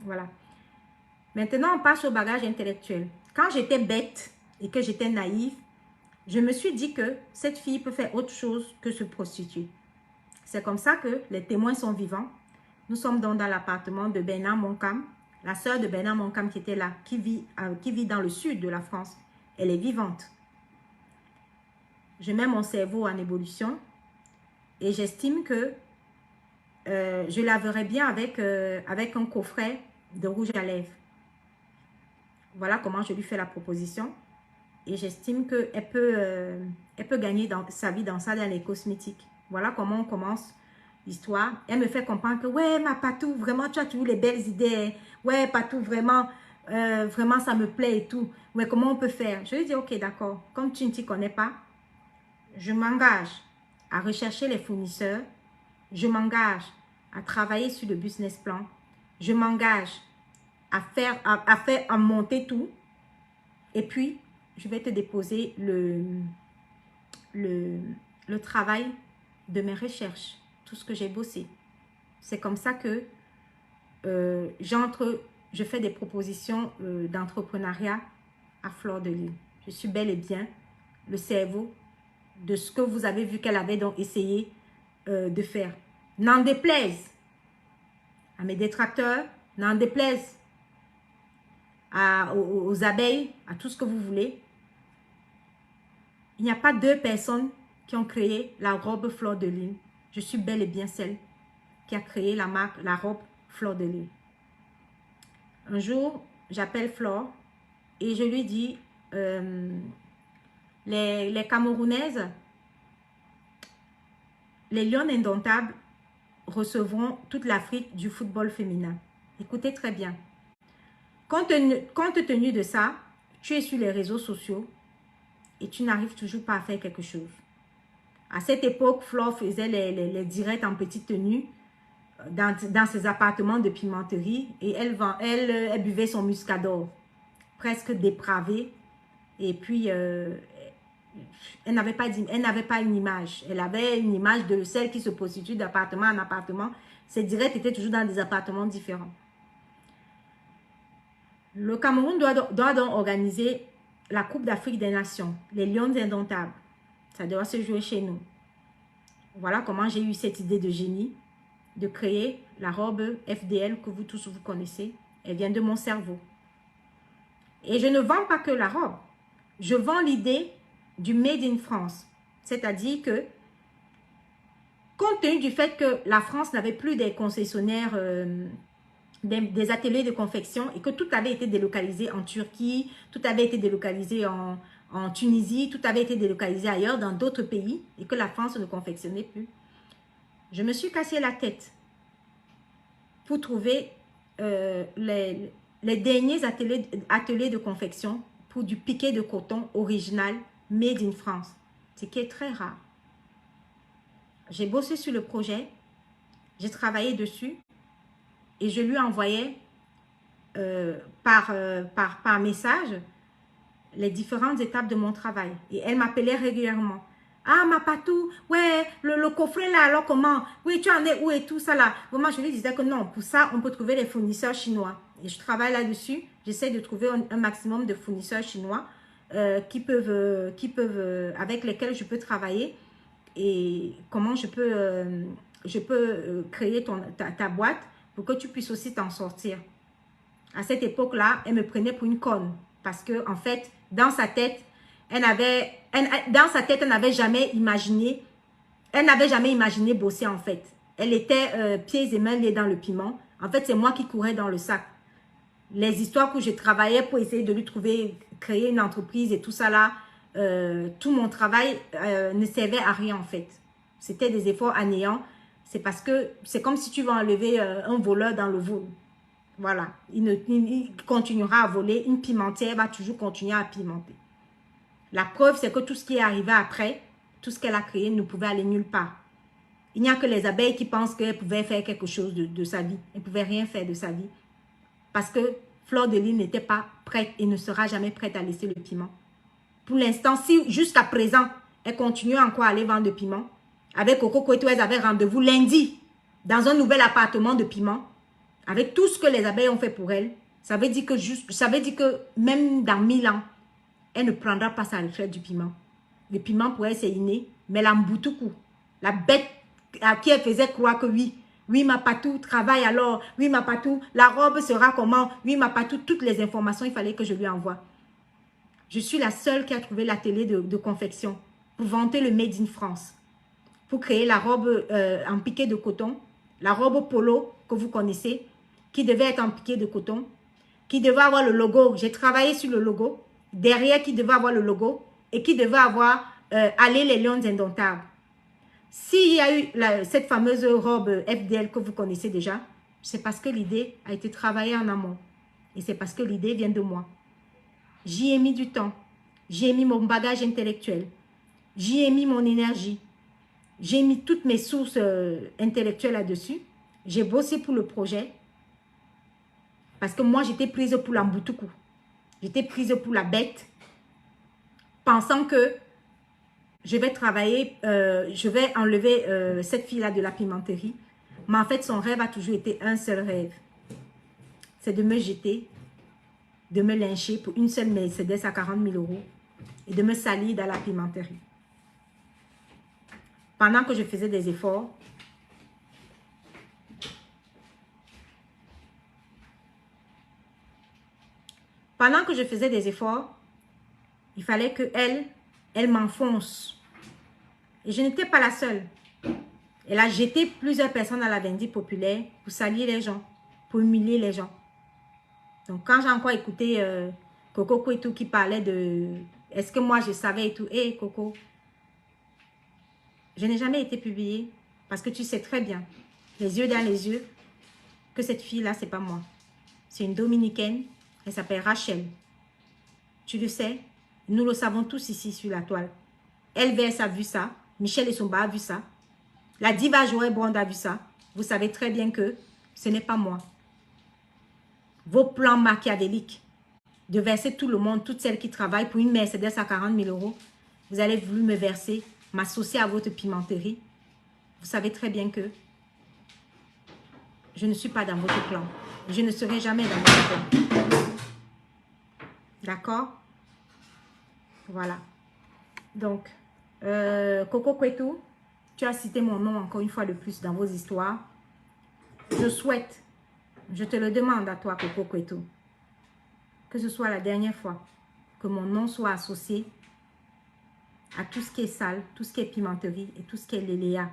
S2: Voilà. Maintenant, on passe au bagage intellectuel. Quand j'étais bête et que j'étais naïve, je me suis dit que cette fille peut faire autre chose que se prostituer. C'est comme ça que les témoins sont vivants. Nous sommes donc dans l'appartement de Bernard Moncam, la sœur de Bernard Moncam qui était là, qui vit dans le sud de la France. Elle est vivante. Je mets mon cerveau en évolution et j'estime que je la verrai bien avec un coffret de rouge à lèvres. Voilà comment je lui fais la proposition. Et j'estime qu'elle peut gagner sa vie dans ça, dans les cosmétiques. Voilà comment on commence l'histoire. Elle me fait comprendre que, ouais, ma Patou, vraiment, tu as toujours les belles idées. Ouais, Patou, vraiment, vraiment, ça me plaît et tout. Ouais, comment on peut faire? Je lui dis, ok, d'accord. Comme tu ne t'y connais pas, je m'engage à rechercher les fournisseurs. Je m'engage à travailler sur le business plan. Je m'engage à monter tout. Et puis, je vais te déposer le travail de mes recherches, tout ce que j'ai bossé. C'est comme ça que je fais des propositions d'entrepreneuriat à Fleur de Lys. Je suis bel et bien le cerveau de ce que vous avez vu qu'elle avait donc essayé de faire. N'en déplaise à mes détracteurs, n'en déplaise aux abeilles, à tout ce que vous voulez. Il n'y a pas deux personnes qui ont créé la robe Fleur de Lys. Je suis bel et bien celle qui a créé la marque, la robe Fleur de Lys. Un jour, j'appelle Fleur et je lui dis, les Camerounaises, les Lions Indomptables recevront toute l'Afrique du football féminin. Écoutez très bien. Compte tenu de ça, tu es sur les réseaux sociaux et tu n'arrives toujours pas à faire quelque chose. À cette époque, Fleur faisait les directs en petite tenue dans ses appartements de pimenterie et elle buvait son muscador, presque dépravé. Et puis, elle n'avait pas une image. Elle avait une image de celle qui se prostitue d'appartement en appartement. Ses directs étaient toujours dans des appartements différents. Le Cameroun doit donc organiser la Coupe d'Afrique des Nations, les Lions Indomptables. Ça doit se jouer chez nous. Voilà comment j'ai eu cette idée de génie de créer la robe FDL que vous tous vous connaissez. Elle vient de mon cerveau. Et je ne vends pas que la robe. Je vends l'idée du Made in France. C'est-à-dire que, compte tenu du fait que la France n'avait plus des concessionnaires, des ateliers de confection et que tout avait été délocalisé en Turquie, tout avait été délocalisé en Tunisie, tout avait été délocalisé ailleurs dans d'autres pays et que la France ne confectionnait plus. Je me suis cassé la tête pour trouver les derniers ateliers de confection pour du piqué de coton original made in France, ce qui est très rare. J'ai bossé sur le projet, j'ai travaillé dessus et je lui envoyais par message les différentes étapes de mon travail. Et elle m'appelait régulièrement. Ah, ma Patou, ouais, le coffret là, alors comment? Oui, tu en es où et tout ça là? Moi, je lui disais que non, pour ça, on peut trouver des fournisseurs chinois. Et je travaille là-dessus. J'essaie de trouver un maximum de fournisseurs chinois avec lesquels je peux travailler. Et comment je peux créer ta boîte pour que tu puisses aussi t'en sortir. À cette époque-là, elle me prenait pour une conne. Parce que en fait, dans sa tête, dans sa tête, elle n'avait jamais imaginé bosser en fait. Elle était pieds et mains liés dans le piment. En fait, c'est moi qui courais dans le sac. Les histoires que je travaillais pour essayer de lui créer une entreprise et tout ça là, tout mon travail ne servait à rien en fait. C'était des efforts à néant. C'est parce que c'est comme si tu vas enlever un voleur dans le vol. Voilà. Il continuera à voler. Une pimentière va toujours continuer à pimenter. La preuve, c'est que tout ce qui est arrivé après, tout ce qu'elle a créé ne pouvait aller nulle part. Il n'y a que les abeilles qui pensent qu'elles pouvaient faire quelque chose de sa vie. Elles ne pouvaient rien faire de sa vie. Parce que Fleur de Lys n'était pas prête et ne sera jamais prête à laisser le piment. Pour l'instant, si jusqu'à présent, elle continue encore à aller vendre du piment, avec Coco Kwetu, elles avaient rendez-vous lundi dans un nouvel appartement de piment, avec tout ce que les abeilles ont fait pour elle, ça veut dire que même dans 1000 ans, elle ne prendra pas sa retraite du piment. Le piment pour elle, c'est inné, mais la Mboutoukou, la bête à qui elle faisait croire que oui, ma patou, travaille alors, oui, ma patou, la robe sera comment, oui, ma patou, toutes les informations, il fallait que je lui envoie. Je suis la seule qui a trouvé l'atelier de confection pour vanter le Made in France, pour créer la robe en piqué de coton, la robe polo que vous connaissez, qui devait être en piqué de coton, qui devait avoir le logo. J'ai travaillé sur le logo, derrière qui devait avoir le logo et qui devait avoir Aller les lions indomptables. S'il y a eu cette fameuse robe FDL que vous connaissez déjà, c'est parce que l'idée a été travaillée en amont. Et c'est parce que l'idée vient de moi. J'y ai mis du temps. J'y ai mis mon bagage intellectuel. J'y ai mis mon énergie. J'ai mis toutes mes sources intellectuelles là-dessus. J'ai bossé pour le projet. Parce que moi, j'étais prise pour la Mboutoukou. J'étais prise pour la bête. Pensant que je vais travailler, je vais enlever cette fille-là de la pimenterie. Mais en fait, son rêve a toujours été un seul rêve. C'est de me jeter, de me lyncher pour une seule Mercedes à 40 000 € et de me salir dans la pimenterie. Pendant que je faisais des efforts, il fallait qu'elle m'enfonce. Et je n'étais pas la seule. Elle a jeté plusieurs personnes à la vindicte populaire pour salir les gens, pour humilier les gens. Donc, quand j'ai encore écouté Coco Kwetu qui parlait de « Est-ce que moi je savais et tout ?» Hé, Coco, je n'ai jamais été publiée parce que tu sais très bien, les yeux dans les yeux, que cette fille-là, c'est pas moi. C'est une Dominicaine, elle s'appelle Rachel. Tu le sais, nous le savons tous ici sur la toile. LVS a vu ça, Michel Essomba a vu ça, la diva Joël Brand a vu ça. Vous savez très bien que ce n'est pas moi. Vos plans machiavéliques de verser tout le monde, toutes celles qui travaillent pour une Mercedes à 40 000 €, vous allez voulu me verser, m'associer à votre pimenterie. Vous savez très bien que je ne suis pas dans votre plan. Je ne serai jamais dans votre plan. D'accord? Voilà. Donc, Coco Kwetu, tu as cité mon nom encore une fois de plus dans vos histoires. Je souhaite, je te le demande à toi, Coco Kwetu, que ce soit la dernière fois que mon nom soit associé à tout ce qui est sale, tout ce qui est pimenterie et tout ce qui est léléa.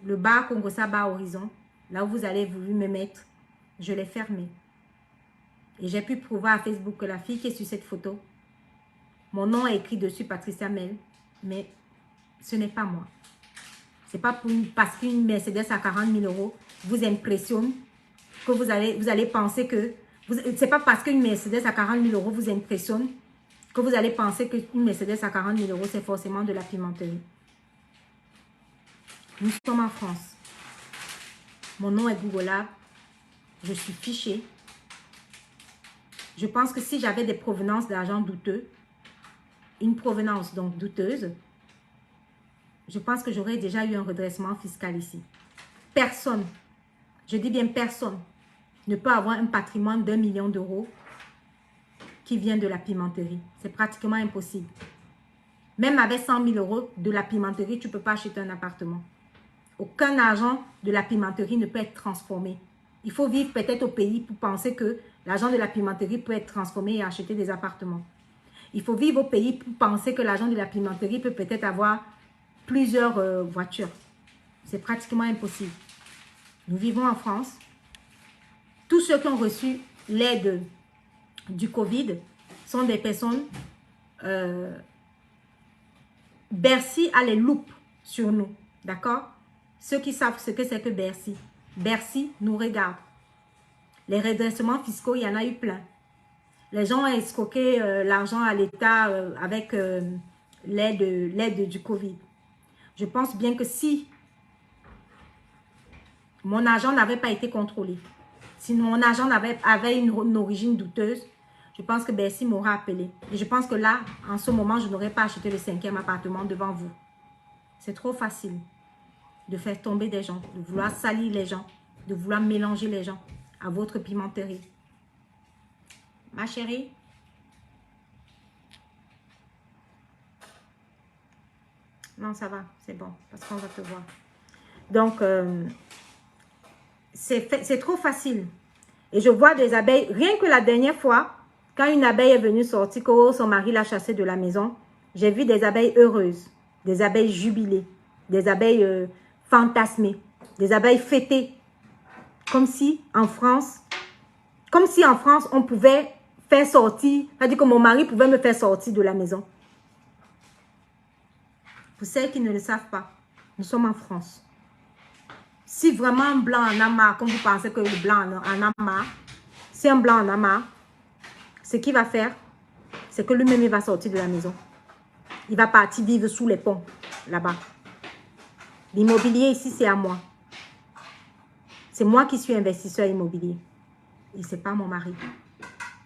S2: Le bar Congosa Bar Horizon, là où vous allez voulu me mettre, je l'ai fermé. Et j'ai pu prouver à Facebook que la fille qui est sur cette photo, mon nom est écrit dessus Patricia Mel, mais ce n'est pas moi. Ce n'est pas parce qu'une Mercedes à 40 000 € vous impressionne que vous allez penser que... Ce n'est pas parce qu'une Mercedes à 40 000 € vous impressionne que vous allez penser qu'une Mercedes à 40 000 € c'est forcément de la pimenterie. Nous sommes en France. Mon nom est Googlable. Je suis fichée. Je pense que si j'avais des provenances d'argent douteux, une provenance donc douteuse, je pense que j'aurais déjà eu un redressement fiscal ici. Personne, je dis bien personne, ne peut avoir un patrimoine d'1 million € qui vient de la pimenterie. C'est pratiquement impossible. Même avec 100 000 € de la pimenterie, tu ne peux pas acheter un appartement. Aucun argent de la pimenterie ne peut être transformé. Il faut vivre peut-être au pays pour penser que l'argent de la pimenterie peut être transformé et acheter des appartements. Il faut vivre au pays pour penser que l'agent de la pimenterie peut peut-être avoir plusieurs voitures. C'est pratiquement impossible. Nous vivons en France. Tous ceux qui ont reçu l'aide du Covid sont des personnes... Bercy a les loupes sur nous. D'accord? Ceux qui savent ce que c'est que Bercy. Bercy nous regarde. Les redressements fiscaux, il y en a eu plein. Les gens ont escroqué l'argent à l'État avec l'aide du Covid. Je pense bien que si mon argent n'avait pas été contrôlé, si mon argent avait une origine douteuse, je pense que Bercy m'aura appelé. Et je pense que là, en ce moment, je n'aurais pas acheté le 5e appartement devant vous. C'est trop facile de faire tomber des gens, de vouloir salir les gens, de vouloir mélanger les gens à votre pimenterie. Ma chérie, non, ça va, c'est bon, parce qu'on va te voir. Donc, c'est trop facile. Et je vois des abeilles, rien que la dernière fois, quand une abeille est venue sortir, que son mari l'a chassée de la maison, j'ai vu des abeilles heureuses, des abeilles jubilées, des abeilles fantasmées, des abeilles fêtées. Comme si en France, on pouvait faire sortir, c'est-à-dire que mon mari pouvait me faire sortir de la maison. Pour celles qui ne le savent pas, nous sommes en France. Si vraiment un blanc en a marre, comme vous pensez que le blanc en a marre, si un blanc en a marre, ce qu'il va faire, c'est que lui-même, il va sortir de la maison. Il va partir vivre sous les ponts, là-bas. L'immobilier ici, c'est à moi. C'est moi qui suis investisseur immobilier. Et ce n'est pas mon mari.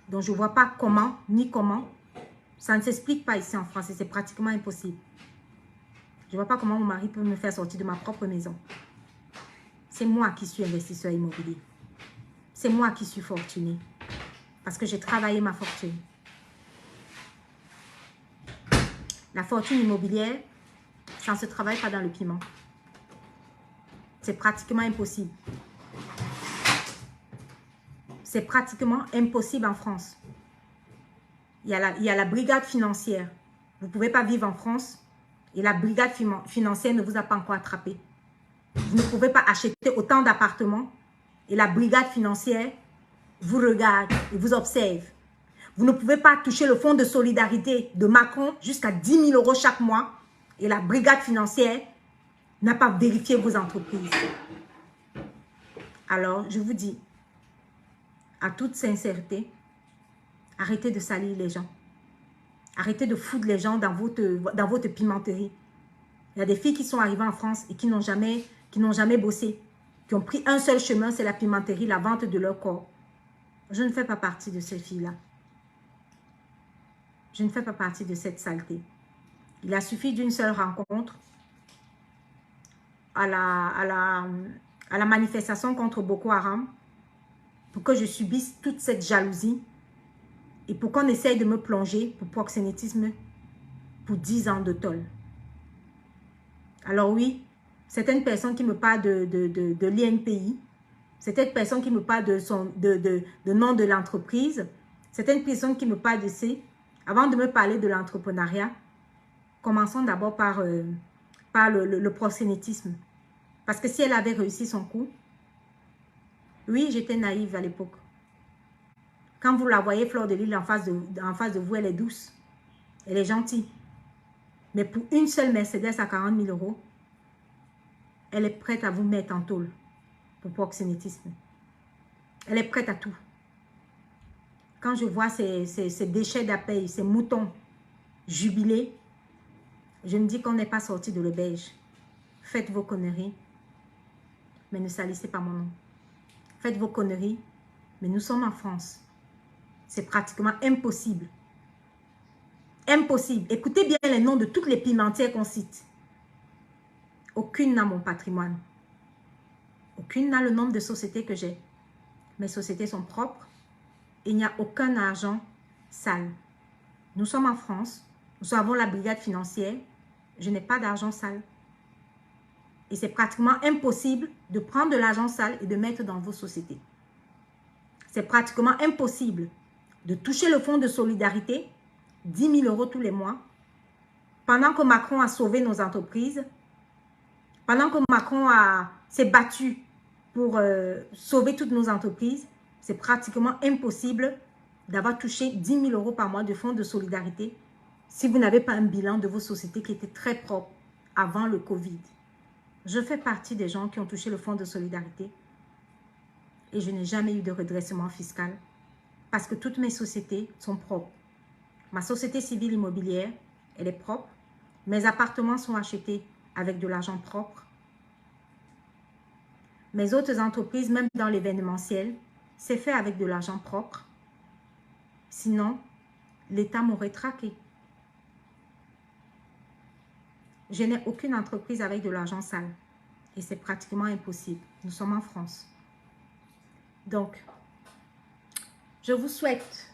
S2: Donc, je ne vois pas comment, ni comment. Ça ne s'explique pas ici en France et c'est pratiquement impossible. Je ne vois pas comment mon mari peut me faire sortir de ma propre maison. C'est moi qui suis investisseur immobilier. C'est moi qui suis fortuné. Parce que j'ai travaillé ma fortune. La fortune immobilière, ça ne se travaille pas dans le piment. C'est pratiquement impossible. C'est pratiquement impossible en France. Il y a la brigade financière. Vous ne pouvez pas vivre en France et la brigade financière ne vous a pas encore attrapé. Vous ne pouvez pas acheter autant d'appartements et la brigade financière vous regarde et vous observe. Vous ne pouvez pas toucher le fonds de solidarité de Macron jusqu'à 10 000 € chaque mois et la brigade financière n'a pas vérifié vos entreprises. Alors, je vous dis, à toute sincérité, arrêtez de salir les gens. Arrêtez de foutre les gens dans votre pimenterie. Il y a des filles qui sont arrivées en France et qui n'ont jamais bossé, qui ont pris un seul chemin, c'est la pimenterie, la vente de leur corps. Je ne fais pas partie de ces filles-là. Je ne fais pas partie de cette saleté. Il a suffi d'une seule rencontre à la manifestation contre Boko Haram pour que je subisse toute cette jalousie et pour qu'on essaye de me plonger pour proxénétisme pour 10 ans de tôle. Alors oui, certaines personnes qui me parlent de l'INPI, certaines personnes qui me parlent de nom de l'entreprise, certaines personnes qui me parlent de ces, avant de me parler de l'entrepreneuriat, commençons d'abord par le proxénétisme. Parce que si elle avait réussi son coup, oui, j'étais naïve à l'époque. Quand vous la voyez, Fleur de Lys, en face de vous, elle est douce. Elle est gentille. Mais pour une seule Mercedes à 40 000 €, elle est prête à vous mettre en tôle pour proxénétisme. Elle est prête à tout. Quand je vois ces déchets d'abeilles, ces moutons jubilés, je me dis qu'on n'est pas sorti de l'auberge. Faites vos conneries, mais ne salissez pas mon nom. Faites vos conneries, mais nous sommes en France. C'est pratiquement impossible. Impossible. Écoutez bien les noms de toutes les pimentières qu'on cite. Aucune n'a mon patrimoine. Aucune n'a le nombre de sociétés que j'ai. Mes sociétés sont propres. Il n'y a aucun argent sale. Nous sommes en France. Nous avons la brigade financière. Je n'ai pas d'argent sale. Et c'est pratiquement impossible de prendre de l'argent sale et de mettre dans vos sociétés. C'est pratiquement impossible de toucher le fonds de solidarité
S1: 10 000 euros tous les mois, pendant que Macron a sauvé nos entreprises, pendant que Macron s'est battu pour sauver toutes nos entreprises, c'est pratiquement impossible d'avoir touché 10 000 euros par mois de fonds de solidarité si vous n'avez pas un bilan de vos sociétés qui était très propre avant le Covid. Je fais partie des gens qui ont touché le fonds de solidarité et je n'ai jamais eu de redressement fiscal parce que toutes mes sociétés sont propres. Ma société civile immobilière, elle est propre. Mes appartements sont achetés avec de l'argent propre. Mes autres entreprises, même dans l'événementiel, c'est fait avec de l'argent propre. Sinon, l'État m'aurait traqué. Je n'ai aucune entreprise avec de l'argent sale. Et c'est pratiquement impossible. Nous sommes en France. Donc, je vous souhaite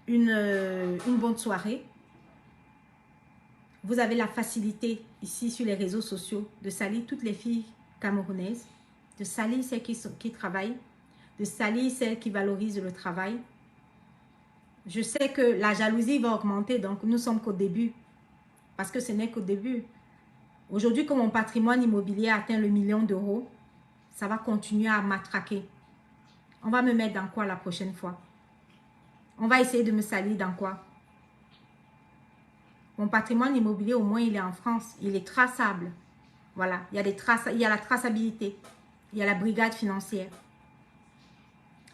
S1: une bonne soirée. Vous avez la facilité ici sur les réseaux sociaux de salir toutes les filles camerounaises, de salir celles qui travaillent, de salir celles qui valorisent le travail. Je sais que la jalousie va augmenter, donc nous sommes qu'au début, parce que ce n'est qu'au début. Aujourd'hui, quand mon patrimoine immobilier atteint le 1 million d'euros, ça va continuer à m'attraquer. On va me mettre dans quoi la prochaine fois? On va essayer de me salir dans quoi? Mon patrimoine immobilier, au moins, il est en France. Il est traçable. Voilà, il y a la traçabilité. Il y a la brigade financière.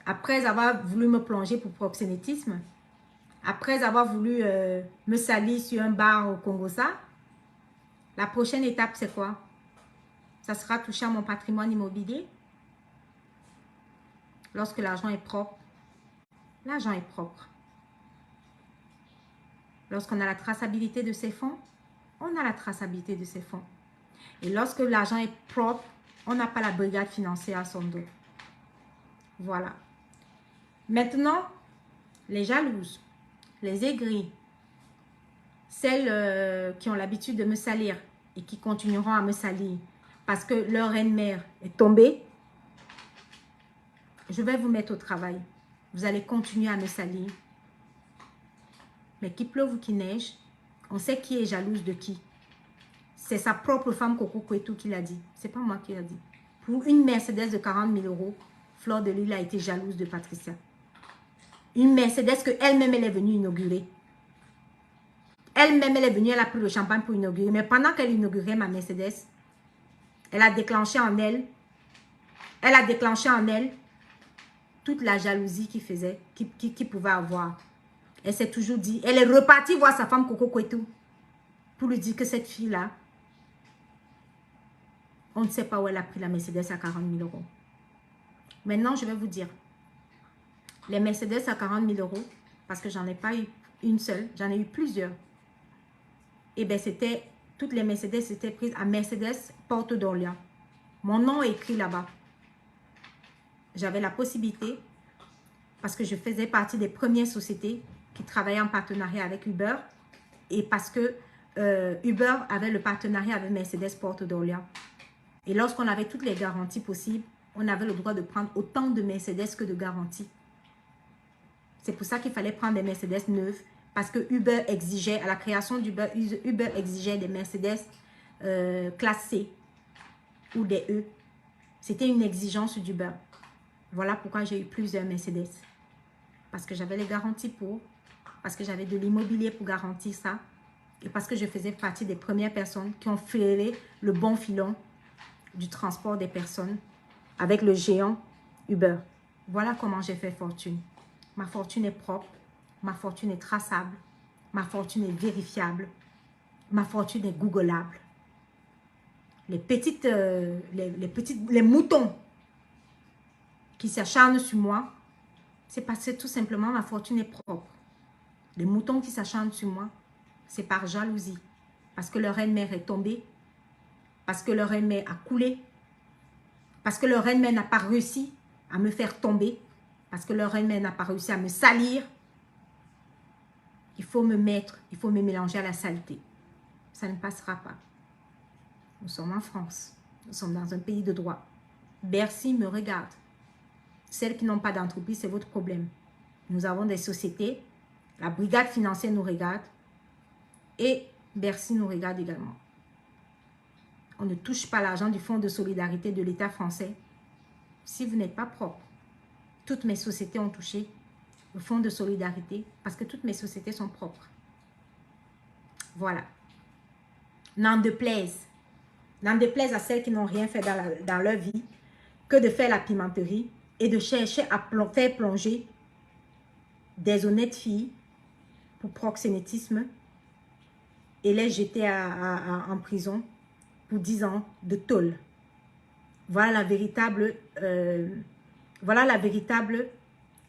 S1: Après avoir voulu me plonger pour proxénétisme, après avoir voulu me salir sur un bar au Congo-Ça, la prochaine étape, c'est quoi? Ça sera toucher à mon patrimoine immobilier. Lorsque l'argent est propre, l'argent est propre. Lorsqu'on a la traçabilité de ses fonds, on a la traçabilité de ses fonds. Et lorsque l'argent est propre, on n'a pas la brigade financière à son dos. Voilà. Maintenant, les jalouses, les aigries, celles qui ont l'habitude de me salir et qui continueront à me salir parce que leur reine-mère est tombée, je vais vous mettre au travail. Vous allez continuer à me salir. Mais qu'il pleuve ou qu'il neige, on sait qui est jalouse de qui. C'est sa propre femme Coco Kouetou qui l'a dit. C'est pas moi qui l'a dit. Pour une Mercedes de 40 000 euros, Fleur de Lille a été jalouse de Patricia. Une Mercedes qu'elle-même, elle est venue inaugurer. Elle-même, elle est venue, elle a pris le champagne pour inaugurer. Mais pendant qu'elle inaugurait ma Mercedes, elle a déclenché en elle, toute la jalousie qu'il faisait, qu'il pouvait avoir. Elle s'est toujours dit, elle est repartie voir sa femme Coco Kouetou pour lui dire que cette fille-là, on ne sait pas où elle a pris la Mercedes à 40 000 euros. Maintenant, je vais vous dire, les Mercedes à 40 000 euros, parce que j'en ai pas eu une seule, j'en ai eu plusieurs. Et bien, c'était, toutes les Mercedes étaient prises à Mercedes Porte d'Orléans. Mon nom est écrit là-bas. J'avais la possibilité, parce que je faisais partie des premières sociétés qui travaillaient en partenariat avec Uber, et parce que Uber avait le partenariat avec Mercedes Porte d'Orléans. Et lorsqu'on avait toutes les garanties possibles, on avait le droit de prendre autant de Mercedes que de garanties. C'est pour ça qu'il fallait prendre des Mercedes neuves, parce que Uber exigeait, à la création d'Uber, Uber exigeait des Mercedes classe C ou des E. C'était une exigence d'Uber. Voilà pourquoi j'ai eu plusieurs Mercedes. Parce que j'avais les garanties pour, parce que j'avais de l'immobilier pour garantir ça, et parce que je faisais partie des premières personnes qui ont flairé le bon filon du transport des personnes avec le géant Uber. Voilà comment j'ai fait fortune. Ma fortune est propre, ma fortune est traçable, ma fortune est vérifiable, ma fortune est googlable. Les moutons qui s'acharnent sur moi, c'est parce que tout simplement ma fortune est propre. Les moutons qui s'acharnent sur moi, c'est par jalousie. Parce que leur reine-mère est tombée, parce que leur reine-mère a coulé, parce que leur reine-mère n'a pas réussi à me faire tomber, parce que leur reine-mère n'a pas réussi à me salir. Il faut me mélanger à la saleté. Ça ne passera pas. Nous sommes en France. Nous sommes dans un pays de droit. Bercy me regarde. Celles qui n'ont pas d'entreprise, c'est votre problème. Nous avons des sociétés La brigade financière nous regarde. Et Bercy nous regarde également. On ne touche pas l'argent du Fonds de solidarité de l'État français si vous n'êtes pas propre. Toutes mes sociétés ont touché le Fonds de solidarité parce que toutes mes sociétés sont propres. Voilà. N'en déplaise à celles qui n'ont rien fait dans leur vie que de faire la pimenterie et de chercher à faire plonger des honnêtes filles pour proxénétisme et les jeter en prison pour 10 ans de tôle. Voilà la véritable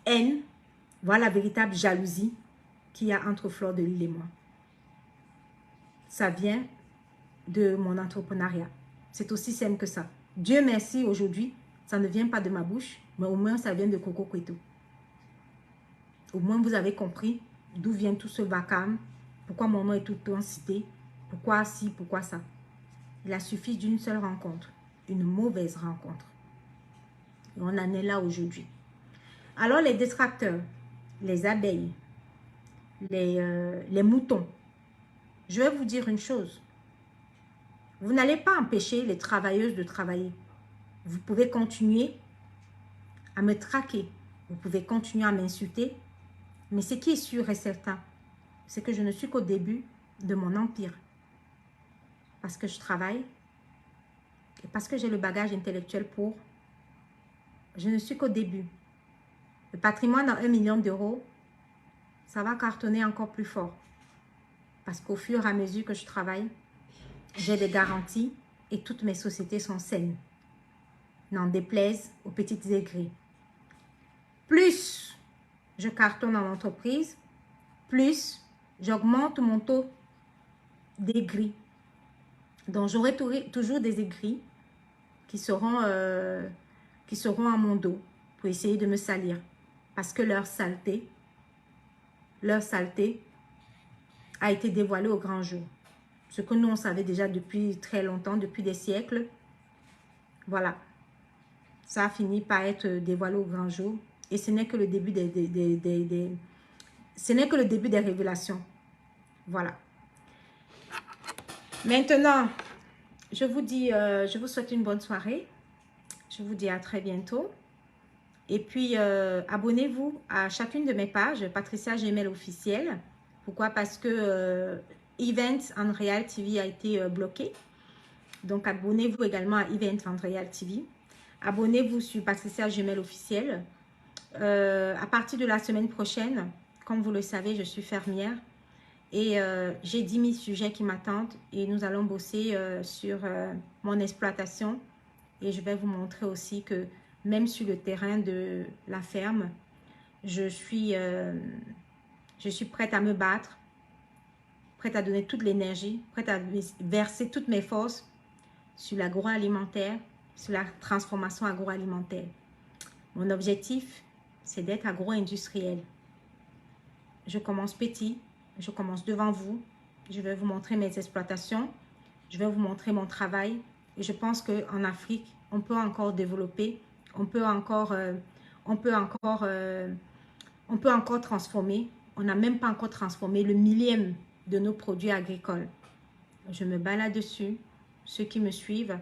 S1: haine, voilà la véritable jalousie qu'il y a entre Fleur de Lys et moi. Ça vient de mon entrepreneuriat. C'est aussi simple que ça. Dieu merci, aujourd'hui, ça ne vient pas de ma bouche, mais au moins ça vient de Coco Cueto. Au moins vous avez compris d'où vient tout ce vacarme, pourquoi mon nom est tout le temps cité, pourquoi ci, pourquoi ça. Il a suffi d'une seule rencontre, une mauvaise rencontre. Et on en est là aujourd'hui. Alors les détracteurs, les abeilles, les moutons, je vais vous dire une chose. Vous n'allez pas empêcher les travailleuses de travailler. Vous pouvez continuer à me traquer. Vous pouvez continuer à m'insulter. Mais ce qui est sûr et certain, c'est que je ne suis qu'au début de mon empire. Parce que je travaille et parce que j'ai le bagage intellectuel pour. Je ne suis qu'au début. Le patrimoine à 1 million d'euros, ça va cartonner encore plus fort. Parce qu'au fur et à mesure que je travaille, j'ai des garanties et toutes mes sociétés sont saines. N'en déplaise aux petites aigris. Plus je cartonne en entreprise, plus j'augmente mon taux d'aigris. Donc j'aurai toujours des aigris qui seront à mon dos pour essayer de me salir. Parce que leur saleté a été dévoilée au grand jour. Ce que nous, on savait déjà depuis très longtemps, depuis des siècles. Voilà. Ça a fini par être dévoilé au grand jour. Et ce n'est que le début ce n'est que le début des révélations. Voilà. Maintenant, je vous souhaite une bonne soirée. Je vous dis à très bientôt. Et puis, abonnez-vous à chacune de mes pages, Patricia Gmail officielle. Pourquoi? Parce que Events and Real TV a été bloqué. Donc, abonnez-vous également à Events and Real TV. Abonnez-vous sur Patricia Gmail officielle. À partir de la semaine prochaine, comme vous le savez, je suis fermière. Et j'ai 10 000 sujets qui m'attendent. Et nous allons bosser sur mon exploitation. Et je vais vous montrer aussi que même sur le terrain de la ferme, je suis prête à me battre, prête à donner toute l'énergie, prête à verser toutes mes forces sur l'agroalimentaire, sur la transformation agroalimentaire. Mon objectif, c'est d'être agro-industriel. Je commence petit, je commence devant vous, je vais vous montrer mes exploitations, je vais vous montrer mon travail. Et je pense qu'en Afrique, on peut encore développer, on peut encore transformer. On n'a même pas encore transformé le millième de nos produits agricoles. Je me bats là-dessus. Ceux qui me suivent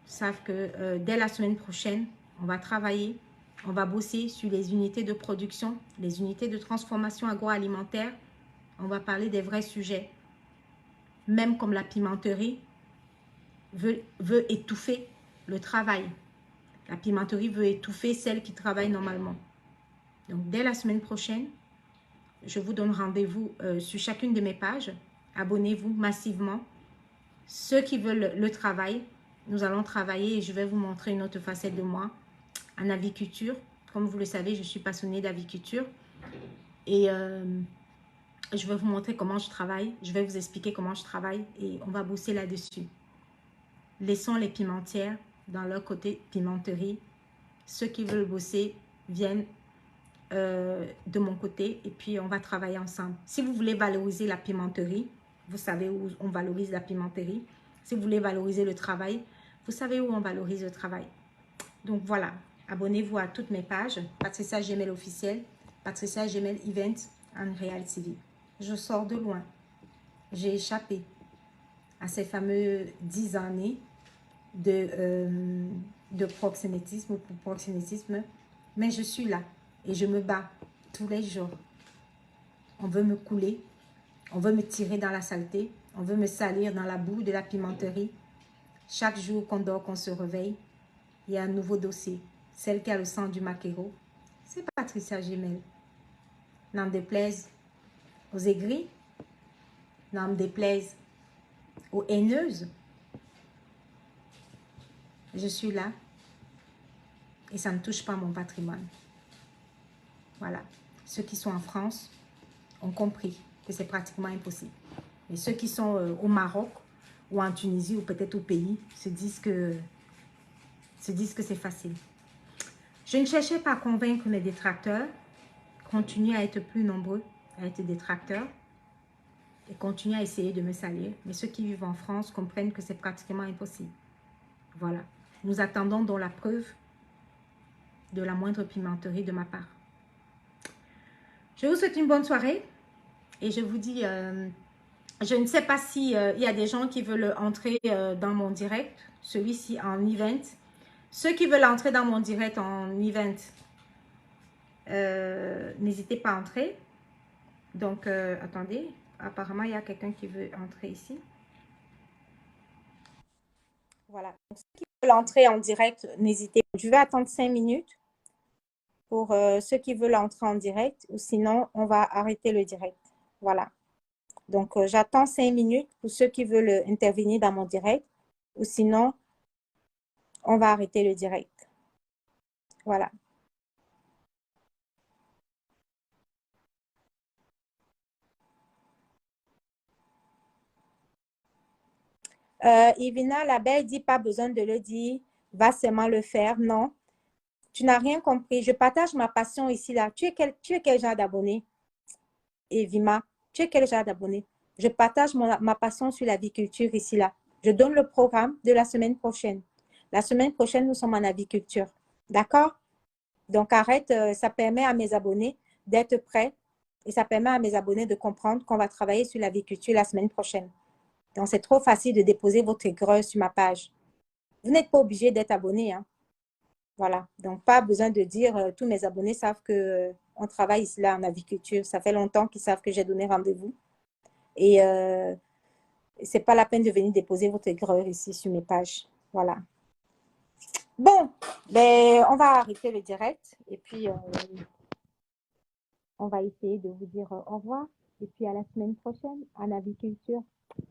S1: savent que dès la semaine prochaine, on va travailler, on va bosser sur les unités de production, les unités de transformation agroalimentaire. On va parler des vrais sujets. Même comme la pimenterie veut étouffer le travail. La pimenterie veut étouffer celles qui travaillent normalement. Donc, dès la semaine prochaine, je vous donne rendez-vous sur chacune de mes pages. Abonnez-vous massivement. Ceux qui veulent le travail, nous allons travailler et je vais vous montrer une autre facette de moi en aviculture. Comme vous le savez, je suis passionnée d'aviculture. Et je vais vous montrer comment je travaille. Je vais vous expliquer comment je travaille et on va bosser là-dessus. Laissons les pimentières dans leur côté pimenterie. Ceux qui veulent bosser viennent de mon côté et puis on va travailler ensemble. Si vous voulez valoriser la pimenterie, vous savez où on valorise la pimenterie. Si vous voulez valoriser le travail, vous savez où on valorise le travail. Donc voilà, abonnez-vous à toutes mes pages. Patricia Gmail officielle, Patricia Gmail Event Anne-Réal Sylvie. Je sors de loin. J'ai échappé à ces fameux 10 années de proxénétisme ou pour proxénétisme. Mais je suis là et je me bats tous les jours. On veut me couler, on veut me tirer dans la saleté, on veut me salir dans la boue de la pimenterie. Chaque jour qu'on dort, qu'on se réveille, il y a un nouveau dossier. Celle qui a le sang du maquereau, c'est Patricia Gemel. N'en déplaise aux aigris, n'en déplaise aux haineuses. Je suis là et ça ne touche pas mon patrimoine. Voilà. Ceux qui sont en France ont compris que c'est pratiquement impossible. Et ceux qui sont au Maroc ou en Tunisie ou peut-être au pays se disent que c'est facile. Je ne cherchais pas à convaincre mes détracteurs. Continuez à être plus nombreux, à être détracteurs et continuez à essayer de me salir. Mais ceux qui vivent en France comprennent que c'est pratiquement impossible. Voilà. Nous attendons donc la preuve de la moindre pimenterie de ma part. Je vous souhaite une bonne soirée et je vous dis, je ne sais pas si il y a des gens qui veulent entrer dans mon direct, celui-ci en event. Ceux qui veulent entrer dans mon direct en event, n'hésitez pas à entrer. Donc, attendez, apparemment, il y a quelqu'un qui veut entrer ici. Voilà. Donc, ceux qui veulent entrer en direct, n'hésitez pas. Je vais attendre 5 minutes pour ceux qui veulent entrer en direct ou sinon, on va arrêter le direct. Voilà. Donc, j'attends 5 minutes pour ceux qui veulent intervenir dans mon direct ou sinon, on va arrêter le direct. Voilà. Ivina, la belle dit pas besoin de le dire, va seulement le faire. Non, tu n'as rien compris. Je partage ma passion ici, là. Tu es quel genre d'abonné, Evima? Tu es quel genre d'abonné? Je partage ma passion sur l'aviculture ici, là. Je donne le programme de la semaine prochaine. La semaine prochaine, nous sommes en aviculture. D'accord? Donc, arrête. Ça permet à mes abonnés d'être prêts et ça permet à mes abonnés de comprendre qu'on va travailler sur l'aviculture la semaine prochaine. Donc, c'est trop facile de déposer votre aigreur sur ma page. Vous n'êtes pas obligé d'être abonné. Hein. Voilà. Donc, pas besoin de dire, tous mes abonnés savent qu'on travaille ici, là, en aviculture. Ça fait longtemps qu'ils savent que j'ai donné rendez-vous. Et c'est pas la peine de venir déposer votre aigreur ici sur mes pages. Voilà. Bon, ben, on va arrêter le direct. Et puis, on va essayer de vous dire au revoir. Et puis, à la semaine prochaine, en aviculture.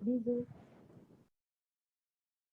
S1: Bisous.